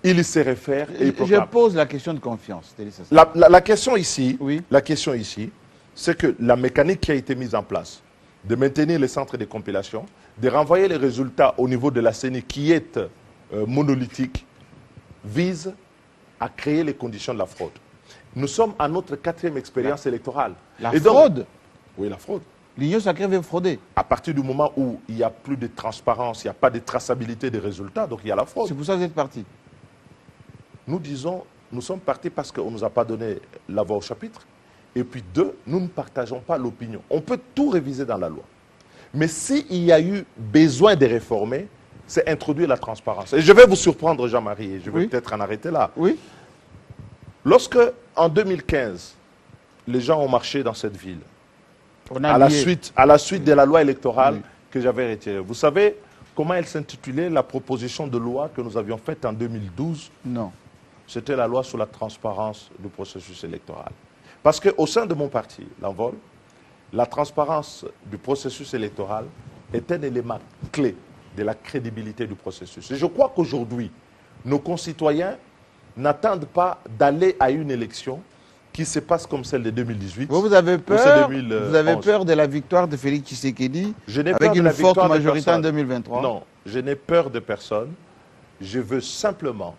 Speaker 4: il se réfère et il proclame.
Speaker 3: Je pose la question de confiance.
Speaker 4: La question ici,
Speaker 3: oui.
Speaker 4: C'est que la mécanique qui a été mise en place, de maintenir les centres de compilation, de renvoyer les résultats au niveau de la CENI qui est monolithique, vise à créer les conditions de la fraude. Nous sommes à notre 4e expérience électorale.
Speaker 3: La fraude?
Speaker 4: Oui, la fraude.
Speaker 3: L'Union sacrée veut frauder.
Speaker 4: À partir du moment où il n'y a plus de transparence, il n'y a pas de traçabilité des résultats, donc il y a la fraude.
Speaker 3: C'est pour ça que vous êtes parti.
Speaker 4: Nous disons, nous sommes partis parce qu'on ne nous a pas donné la voix au chapitre. Et puis 2, nous ne partageons pas l'opinion. On peut tout réviser dans la loi. Mais s'il y a eu besoin de réformer, c'est introduire la transparence. Et je vais vous surprendre, Jean-Marie, et je vais peut-être en arrêter là.
Speaker 3: Oui.
Speaker 4: Lorsque, en 2015, les gens ont marché dans cette ville, à la suite de la loi électorale que j'avais retirée, vous savez comment elle s'intitulait, la proposition de loi que nous avions faite en 2012?
Speaker 3: Non.
Speaker 4: C'était la loi sur la transparence du processus électoral. Parce qu'au sein de mon parti, l'Envol, la transparence du processus électoral est un élément clé de la crédibilité du processus. Et je crois qu'aujourd'hui, nos concitoyens n'attendent pas d'aller à une élection qui se passe comme celle de 2018.
Speaker 3: Vous avez peur, de la victoire de Félix Tshisekedi avec une forte majorité en 2023?
Speaker 4: Non, je n'ai peur de personne. Je veux simplement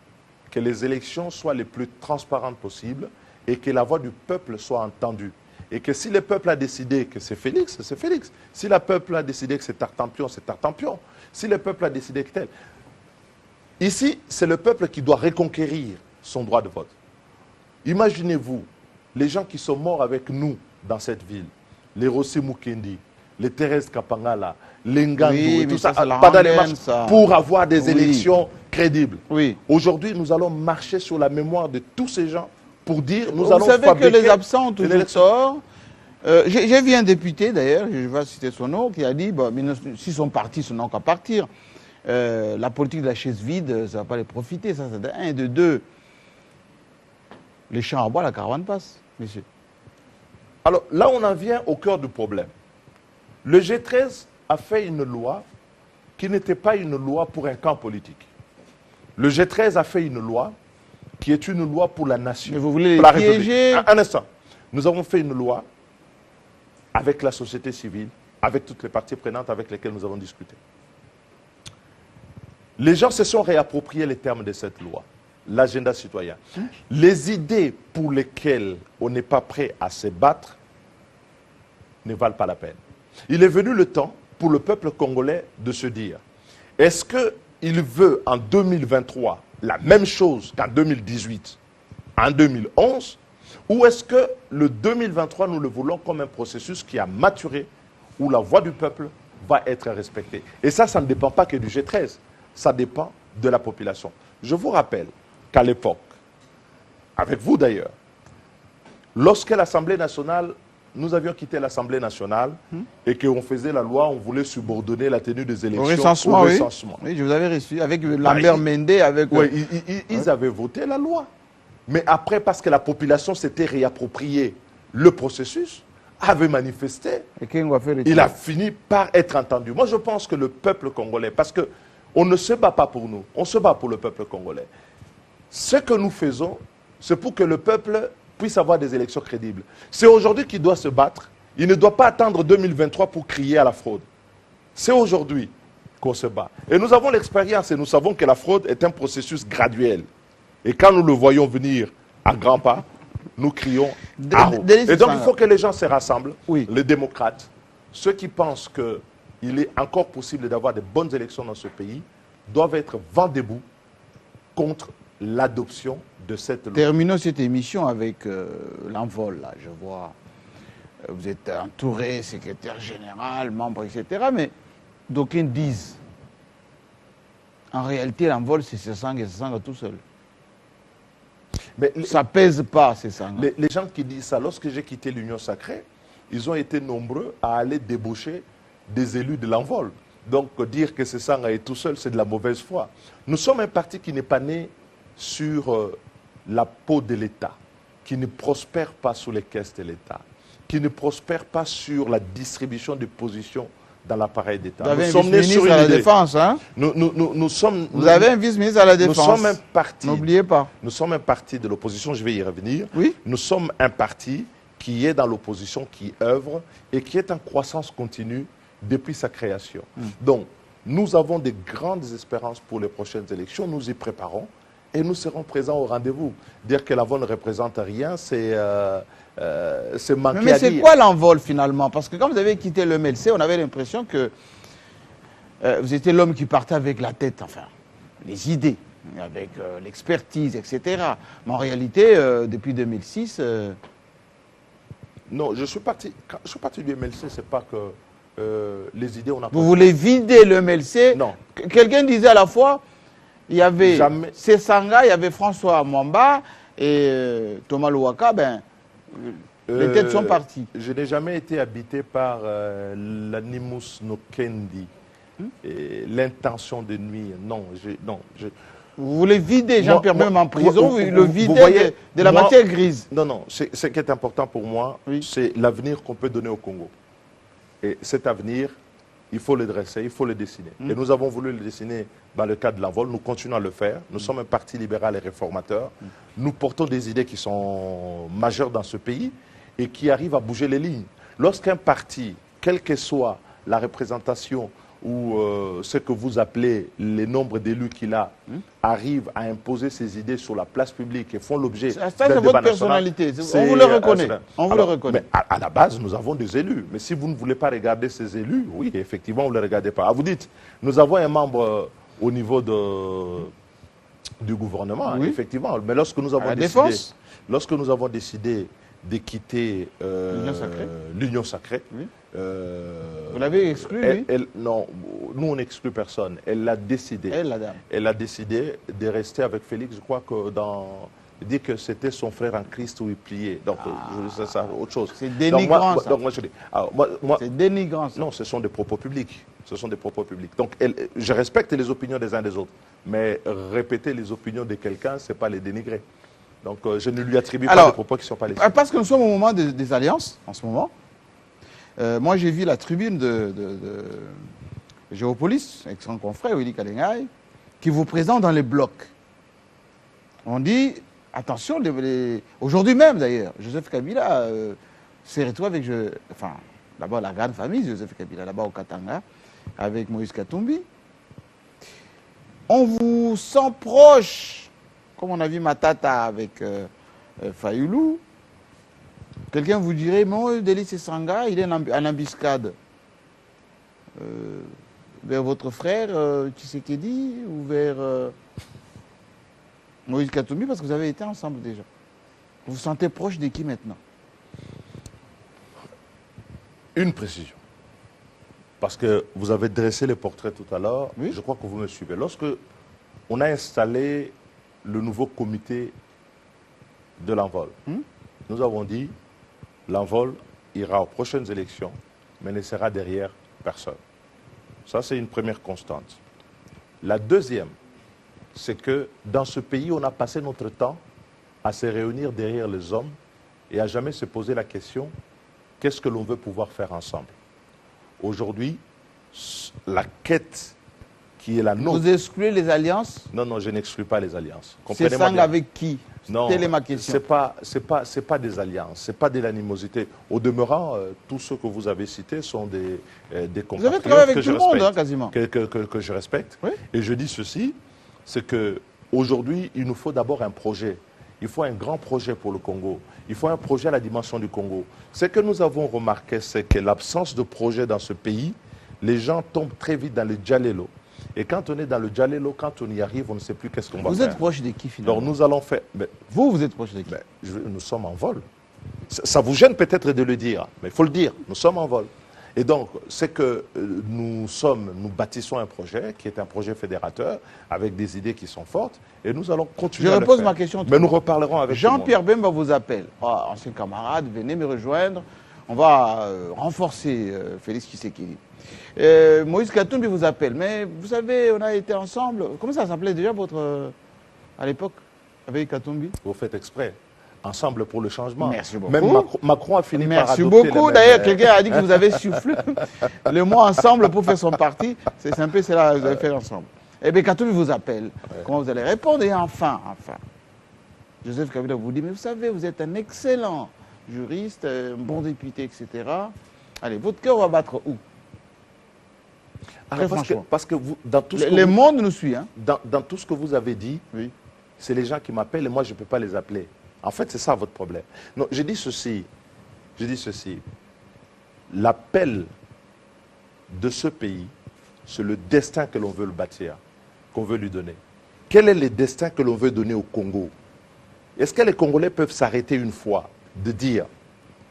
Speaker 4: que les élections soient les plus transparentes possibles et que la voix du peuple soit entendue. Et que si le peuple a décidé que c'est Félix, c'est Félix. Si le peuple a décidé que c'est Tartampion, c'est Tartampion. Si le peuple a décidé que tel. Ici, c'est le peuple qui doit reconquérir son droit de vote. Imaginez-vous, les gens qui sont morts avec nous dans cette ville, les Rossi Mukendi, les Thérèse Kapangala, les Ngandou et tout ça, pendant les marches, pour avoir des élections crédibles.
Speaker 3: Oui.
Speaker 4: Aujourd'hui, nous allons marcher sur la mémoire de tous ces gens pour dire, nous allons fabriquer...
Speaker 3: Vous savez que les absents ont toujours tort. J'ai vu un député, d'ailleurs, je vais citer son nom, qui a dit, bon, s'ils sont partis, ce n'ont qu'à partir. la politique de la chaise vide, ça ne va pas les profiter. Ça, c'est de un. Et de deux, les champs à bois, la caravane passe, monsieur.
Speaker 4: Alors là, on en vient au cœur du problème. Le G13 a fait une loi qui n'était pas une loi pour un camp politique. Le G13 a fait une loi qui est une loi pour la nation.
Speaker 3: Mais vous voulez
Speaker 4: pour la
Speaker 3: les piéger?
Speaker 4: République. Un instant. Nous avons fait une loi avec la société civile, avec toutes les parties prenantes avec lesquelles nous avons discuté. Les gens se sont réappropriés les termes de cette loi, l'agenda citoyen. Les idées pour lesquelles on n'est pas prêt à se battre ne valent pas la peine. Il est venu le temps pour le peuple congolais de se dire, est-ce qu'il veut en 2023 la même chose qu'en 2018, en 2011, ou est-ce que le 2023, nous le voulons comme un processus qui a maturé, où la voix du peuple va être respectée. Et ça ne dépend pas que du G13, ça dépend de la population. Je vous rappelle qu'à l'époque, avec vous d'ailleurs, lorsque l'Assemblée nationale, nous avions quitté l'Assemblée nationale et qu'on faisait la loi, on voulait subordonner la tenue des élections
Speaker 3: Au recensement.
Speaker 4: Oui.
Speaker 3: Oui, je vous avais reçu avec Lambert Mendé, avec...
Speaker 4: Oui, ils avaient voté la loi. Mais après, parce que la population s'était réappropriée le processus, avait manifesté, il a fini par être entendu. Moi, je pense que le peuple congolais, parce qu'on ne se bat pas pour nous, on se bat pour le peuple congolais. Ce que nous faisons, c'est pour que le peuple puisse avoir des élections crédibles. C'est aujourd'hui qu'il doit se battre. Il ne doit pas attendre 2023 pour crier à la fraude. C'est aujourd'hui qu'on se bat. Et nous avons l'expérience et nous savons que la fraude est un processus graduel. Et quand nous le voyons venir à grands pas, nous crions à haut. Et donc il faut que les gens se rassemblent, les démocrates, ceux qui pensent qu'il est encore possible d'avoir de bonnes élections dans ce pays, doivent être vent debout contre l'adoption de cette loi.
Speaker 3: Terminons cette émission avec l'envol, là, je vois. Vous êtes entouré, secrétaire général, membre, etc. Mais d'aucuns disent, en réalité, l'envol, c'est Sesanga et Sesanga tout seul.
Speaker 4: Mais
Speaker 3: ça ne pèse pas, Sesanga.
Speaker 4: Les gens qui disent ça, lorsque j'ai quitté l'Union sacrée, ils ont été nombreux à aller débaucher des élus de l'envol. Donc dire que Sesanga est tout seul, c'est de la mauvaise foi. Nous sommes un parti qui n'est pas né sur la peau de l'État, qui ne prospère pas sous les caisses de l'État, qui ne prospère pas sur la distribution de positions dans l'appareil d'État.
Speaker 3: Vous avez un vice-ministre à la Défense, hein? Vous avez un vice-ministre à la Défense.
Speaker 4: Nous sommes un parti.
Speaker 3: N'oubliez pas.
Speaker 4: Nous sommes un parti de l'opposition, je vais y revenir.
Speaker 3: Oui.
Speaker 4: Nous sommes un parti qui est dans l'opposition, qui œuvre et qui est en croissance continue depuis sa création. Donc, nous avons de grandes espérances pour les prochaines élections. Nous y préparons. Et nous serons présents au rendez-vous. Dire que l'envol ne représente rien, c'est manquer à dire.
Speaker 3: Mais c'est quoi l'envol finalement? Parce que quand vous avez quitté le MLC, on avait l'impression que vous étiez l'homme qui partait avec la tête, enfin, les idées, avec l'expertise, etc. Mais en réalité, depuis 2006...
Speaker 4: Non, je suis parti du MLC, c'est pas que les idées, on a...
Speaker 3: Vous voulez vider le MLC?
Speaker 4: Non.
Speaker 3: Quelqu'un disait à la fois... Il y avait Sesanga, il y avait François Mwamba et Thomas Louaka, les têtes sont parties.
Speaker 4: Je n'ai jamais été habité par l'animus nokendi, l'intention de nuire. Non,
Speaker 3: vous voulez vider Jean-Pierre même en prison, le vider de la matière grise.
Speaker 4: Non, non, ce qui est important pour moi, c'est l'avenir qu'on peut donner au Congo. Et cet avenir, il faut le dresser, il faut le dessiner. Et nous avons voulu le dessiner dans le cadre de l'envol. Nous continuons à le faire. Nous sommes un parti libéral et réformateur. Nous portons des idées qui sont majeures dans ce pays et qui arrivent à bouger les lignes. Lorsqu'un parti, quelle que soit la représentation ou ce que vous appelez les nombres d'élus qu'il a, arrive à imposer ses idées sur la place publique et font l'objet d'un débat national.
Speaker 3: C'est votre personnalité, on vous le reconnaît. On vous le reconnaît.
Speaker 4: Mais à la base, nous avons des élus. Mais si vous ne voulez pas regarder ces élus, oui, effectivement, vous ne les regardez pas. Ah, vous dites, nous avons un membre au niveau du gouvernement, effectivement. Mais lorsque nous avons décidé de quitter l'Union sacrée,
Speaker 3: vous l'avez exclu,
Speaker 4: non, nous on n'exclut personne. Elle l'a décidé. Elle a décidé de rester avec Félix. Je crois que dit que c'était son frère en Christ où il priait. Donc, c'est ça, autre chose.
Speaker 3: C'est dénigrant, ça.
Speaker 4: Donc, moi, je dis,
Speaker 3: c'est dénigrant, ça.
Speaker 4: Non, ce sont des propos publics. Ce sont des propos publics. Donc, je respecte les opinions des uns des autres. Mais répéter les opinions de quelqu'un, ce n'est pas les dénigrer. Donc, je ne lui attribue pas des propos qui ne sont pas les siens.
Speaker 3: Parce que nous sommes au moment des alliances, en ce moment. Moi, j'ai vu la tribune de Géopolis, avec son confrère, Willy Kalengay, qui vous présente dans les blocs. On dit, attention, aujourd'hui même d'ailleurs, Joseph Kabila s'est retrouvé avec, d'abord la grande famille, Joseph Kabila, là-bas au Katanga, avec Moïse Katumbi. On vous sent proche, comme on a vu Matata avec Fayoulou. Quelqu'un vous dirait, mon Délice Sanga, il est en embuscade vers votre frère Tshisekedi ou vers Moïse Katumbi, parce que vous avez été ensemble déjà. Vous vous sentez proche de qui maintenant?
Speaker 4: Une précision. Parce que vous avez dressé les portraits tout à l'heure,
Speaker 3: oui.
Speaker 4: Je crois que vous me suivez. Lorsque on a installé le nouveau comité de l'envol, nous avons dit l'envol ira aux prochaines élections, mais ne sera derrière personne. Ça, c'est une première constante. La deuxième, c'est que dans ce pays, on a passé notre temps à se réunir derrière les hommes et à jamais se poser la question, qu'est-ce que l'on veut pouvoir faire ensemble? Aujourd'hui, la quête qui est la nôtre...
Speaker 3: Vous excluez les alliances?
Speaker 4: Non, non, je n'exclus pas les alliances.
Speaker 3: C'est Sang avec qui?
Speaker 4: Non,
Speaker 3: telle est ma question.
Speaker 4: C'est pas des alliances, c'est pas de l'animosité. Au demeurant, tous ceux que vous avez cités sont des compatriotes.
Speaker 3: Vous avez travaillé avec tout le monde, hein, quasiment.
Speaker 4: Que je respecte.
Speaker 3: Oui.
Speaker 4: Et je dis ceci, c'est qu'aujourd'hui, il nous faut d'abord un projet. Il faut un grand projet pour le Congo. Il faut un projet à la dimension du Congo. Ce que nous avons remarqué, c'est que l'absence de projet dans ce pays, les gens tombent très vite dans le djalelo. Et quand on est dans le djalelo, quand on y arrive, on ne sait plus qu'est-ce qu'on va faire.
Speaker 3: Vous êtes proche de qui finalement?
Speaker 4: Donc nous allons faire...
Speaker 3: vous êtes proche de qui?
Speaker 4: Nous sommes en vol. Ça vous gêne peut-être de le dire, mais il faut le dire, nous sommes en vol. Et donc, c'est que nous bâtissons un projet qui est un projet fédérateur avec des idées qui sont fortes et nous allons continuer à le faire.
Speaker 3: Je repose ma question.
Speaker 4: Mais nous reparlerons avec
Speaker 3: Jean-Pierre Bemba vous appelle. Ah, ancien camarade, venez me rejoindre. On va renforcer Félix Tshisekedi. Moïse Katumbi vous appelle. Mais vous savez, on a été ensemble. Comment ça s'appelait déjà à l'époque, avec Katumbi?
Speaker 4: Vous faites exprès. Ensemble pour le changement.
Speaker 3: Merci beaucoup.
Speaker 4: Même Macron a fini par adopter...
Speaker 3: Merci beaucoup. D'ailleurs, quelqu'un a dit que vous avez soufflé le mot ensemble pour faire son parti. C'est simple, c'est là que vous avez fait ensemble. Eh bien, Katumbi vous appelle. Ouais. Comment vous allez répondre? Et enfin, Joseph Kabila vous dit, mais vous savez, vous êtes un excellent juriste, un bon député, etc. Allez, votre cœur va battre où?
Speaker 4: Parce que vous, dans tout ce
Speaker 3: le monde nous suit. Hein?
Speaker 4: Dans tout ce que vous avez dit, oui. C'est les gens qui m'appellent et moi, je ne peux pas les appeler. En fait, c'est ça votre problème. Non, je dis ceci. L'appel de ce pays, c'est le destin que l'on veut le bâtir, qu'on veut lui donner. Quel est le destin que l'on veut donner au Congo? Est-ce que les Congolais peuvent s'arrêter une fois de dire,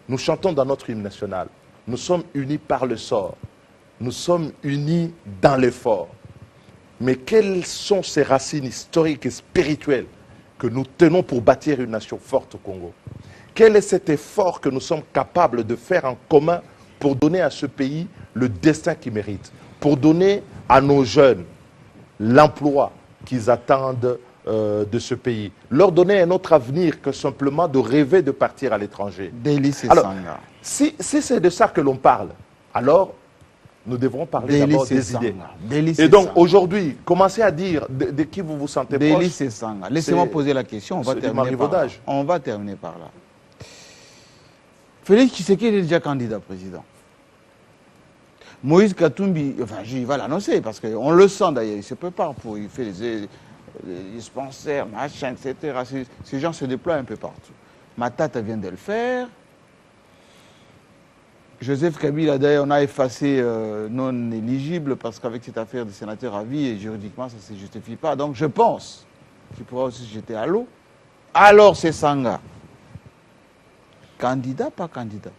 Speaker 4: nous chantons dans notre hymne national, nous sommes unis par le sort, nous sommes unis dans l'effort. Mais quelles sont ces racines historiques et spirituelles que nous tenons pour bâtir une nation forte au Congo? Quel est cet effort que nous sommes capables de faire en commun pour donner à ce pays le destin qu'il mérite, pour donner à nos jeunes l'emploi qu'ils attendent de ce pays, leur donner un autre avenir que simplement de rêver de partir à l'étranger? Alors, si c'est de ça que l'on parle, alors nous devrons parler d'abord des idées. Et donc aujourd'hui, commencez à dire de qui vous vous sentez proche.
Speaker 3: Laissez-moi poser la question, on va terminer par là. Félix Tshisekedi est déjà candidat président. Moïse Katumbi, enfin il va l'annoncer parce qu'on le sent d'ailleurs, il se prépare pour, il fait les dispensaires, machin, etc. Ces gens se déploient un peu partout. Matata vient de le faire. Joseph Kabila, d'ailleurs, on a effacé non éligible parce qu'avec cette affaire de sénateur à vie, et juridiquement, ça ne se justifie pas. Donc, je pense qu'il pourra aussi se jeter à l'eau. Alors, c'est Sanga. Candidat, pas candidat?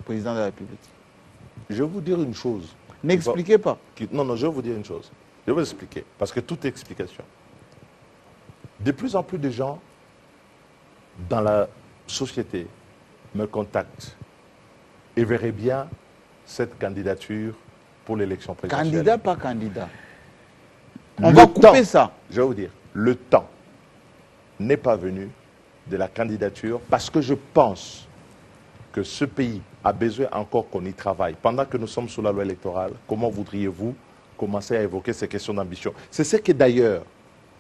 Speaker 3: Président de la République.
Speaker 4: Je vais vous dire une chose.
Speaker 3: N'expliquez pas.
Speaker 4: Non, non, je vais vous dire une chose. Je vais vous expliquer, parce que toute explication. De plus en plus de gens dans la société me contactent et verraient bien cette candidature pour l'élection présidentielle.
Speaker 3: Candidat, pas candidat. On
Speaker 4: Le
Speaker 3: va couper
Speaker 4: temps,
Speaker 3: ça.
Speaker 4: Je vais vous dire, le temps n'est pas venu de la candidature parce que je pense que ce pays a besoin encore qu'on y travaille. Pendant que nous sommes sous la loi électorale, comment voudriez-vous commencer à évoquer ces questions d'ambition? C'est ce que d'ailleurs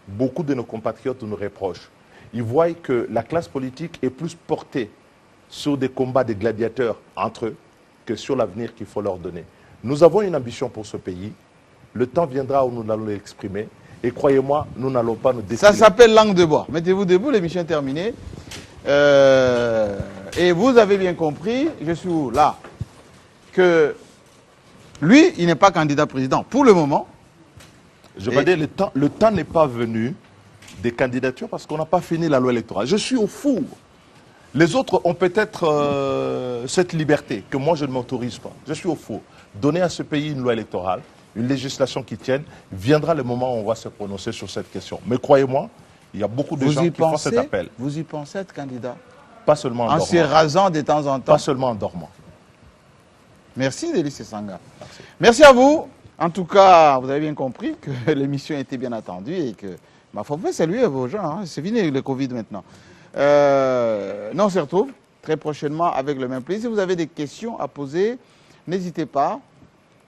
Speaker 4: beaucoup de nos compatriotes nous reprochent. Ils voient que la classe politique est plus portée sur des combats de gladiateurs entre eux que sur l'avenir qu'il faut leur donner. Nous avons une ambition pour ce pays. Le temps viendra où nous allons l'exprimer. Et croyez-moi, nous n'allons pas nous décider.
Speaker 3: Ça s'appelle langue de bois. Mettez-vous debout, l'émission est terminée. Et vous avez bien compris, je suis où là, que lui, il n'est pas candidat président pour le moment.
Speaker 4: Je vais dire, le temps n'est pas venu des candidatures parce qu'on n'a pas fini la loi électorale. Je suis au four. Les autres ont peut-être cette liberté que moi je ne m'autorise pas. Je suis au four. Donner à ce pays une loi électorale, une législation qui tienne, viendra le moment où on va se prononcer sur cette question. Mais croyez-moi, il y a beaucoup de gens qui font cet appel.
Speaker 3: Vous y pensez être candidat?
Speaker 4: Pas seulement en dormant.
Speaker 3: En se rasant de temps en temps?
Speaker 4: Pas seulement en dormant.
Speaker 3: Merci Délice Sanga. Merci à vous. En tout cas, vous avez bien compris que l'émission a été bien attendue et que, il faut saluer vos gens. Hein. C'est fini le Covid maintenant. Nous on se retrouve très prochainement avec le même plaisir. Si vous avez des questions à poser, n'hésitez pas.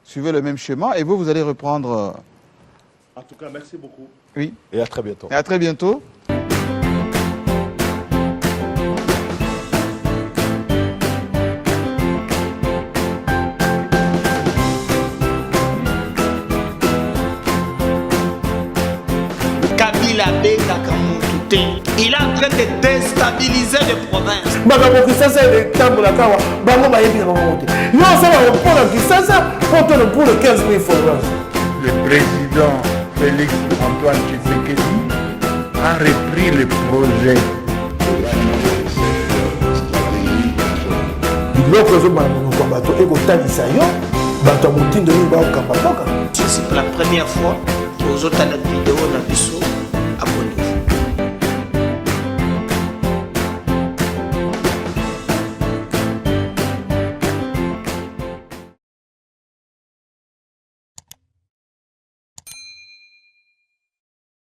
Speaker 3: Suivez le même schéma et vous allez reprendre.
Speaker 4: En tout cas, merci beaucoup.
Speaker 3: Oui.
Speaker 4: Et à très bientôt.
Speaker 3: Et à très bientôt.
Speaker 1: Kabila bengaka mutu te. Il est en train de déstabiliser les provinces.
Speaker 5: Makambo Kisasa etambola kawa bango bayebi bango te. Yo osala mpona Kisasa poto pour le 15 000 francs.
Speaker 2: Le président Félix Antoine Tshisekedi a repris le projet.
Speaker 5: Biloko ezobana monoko ya bato ekotalisa yo bato ya motindo oyo baokamba mboka.
Speaker 1: C'est la première fois que vous avez une vidéo dans le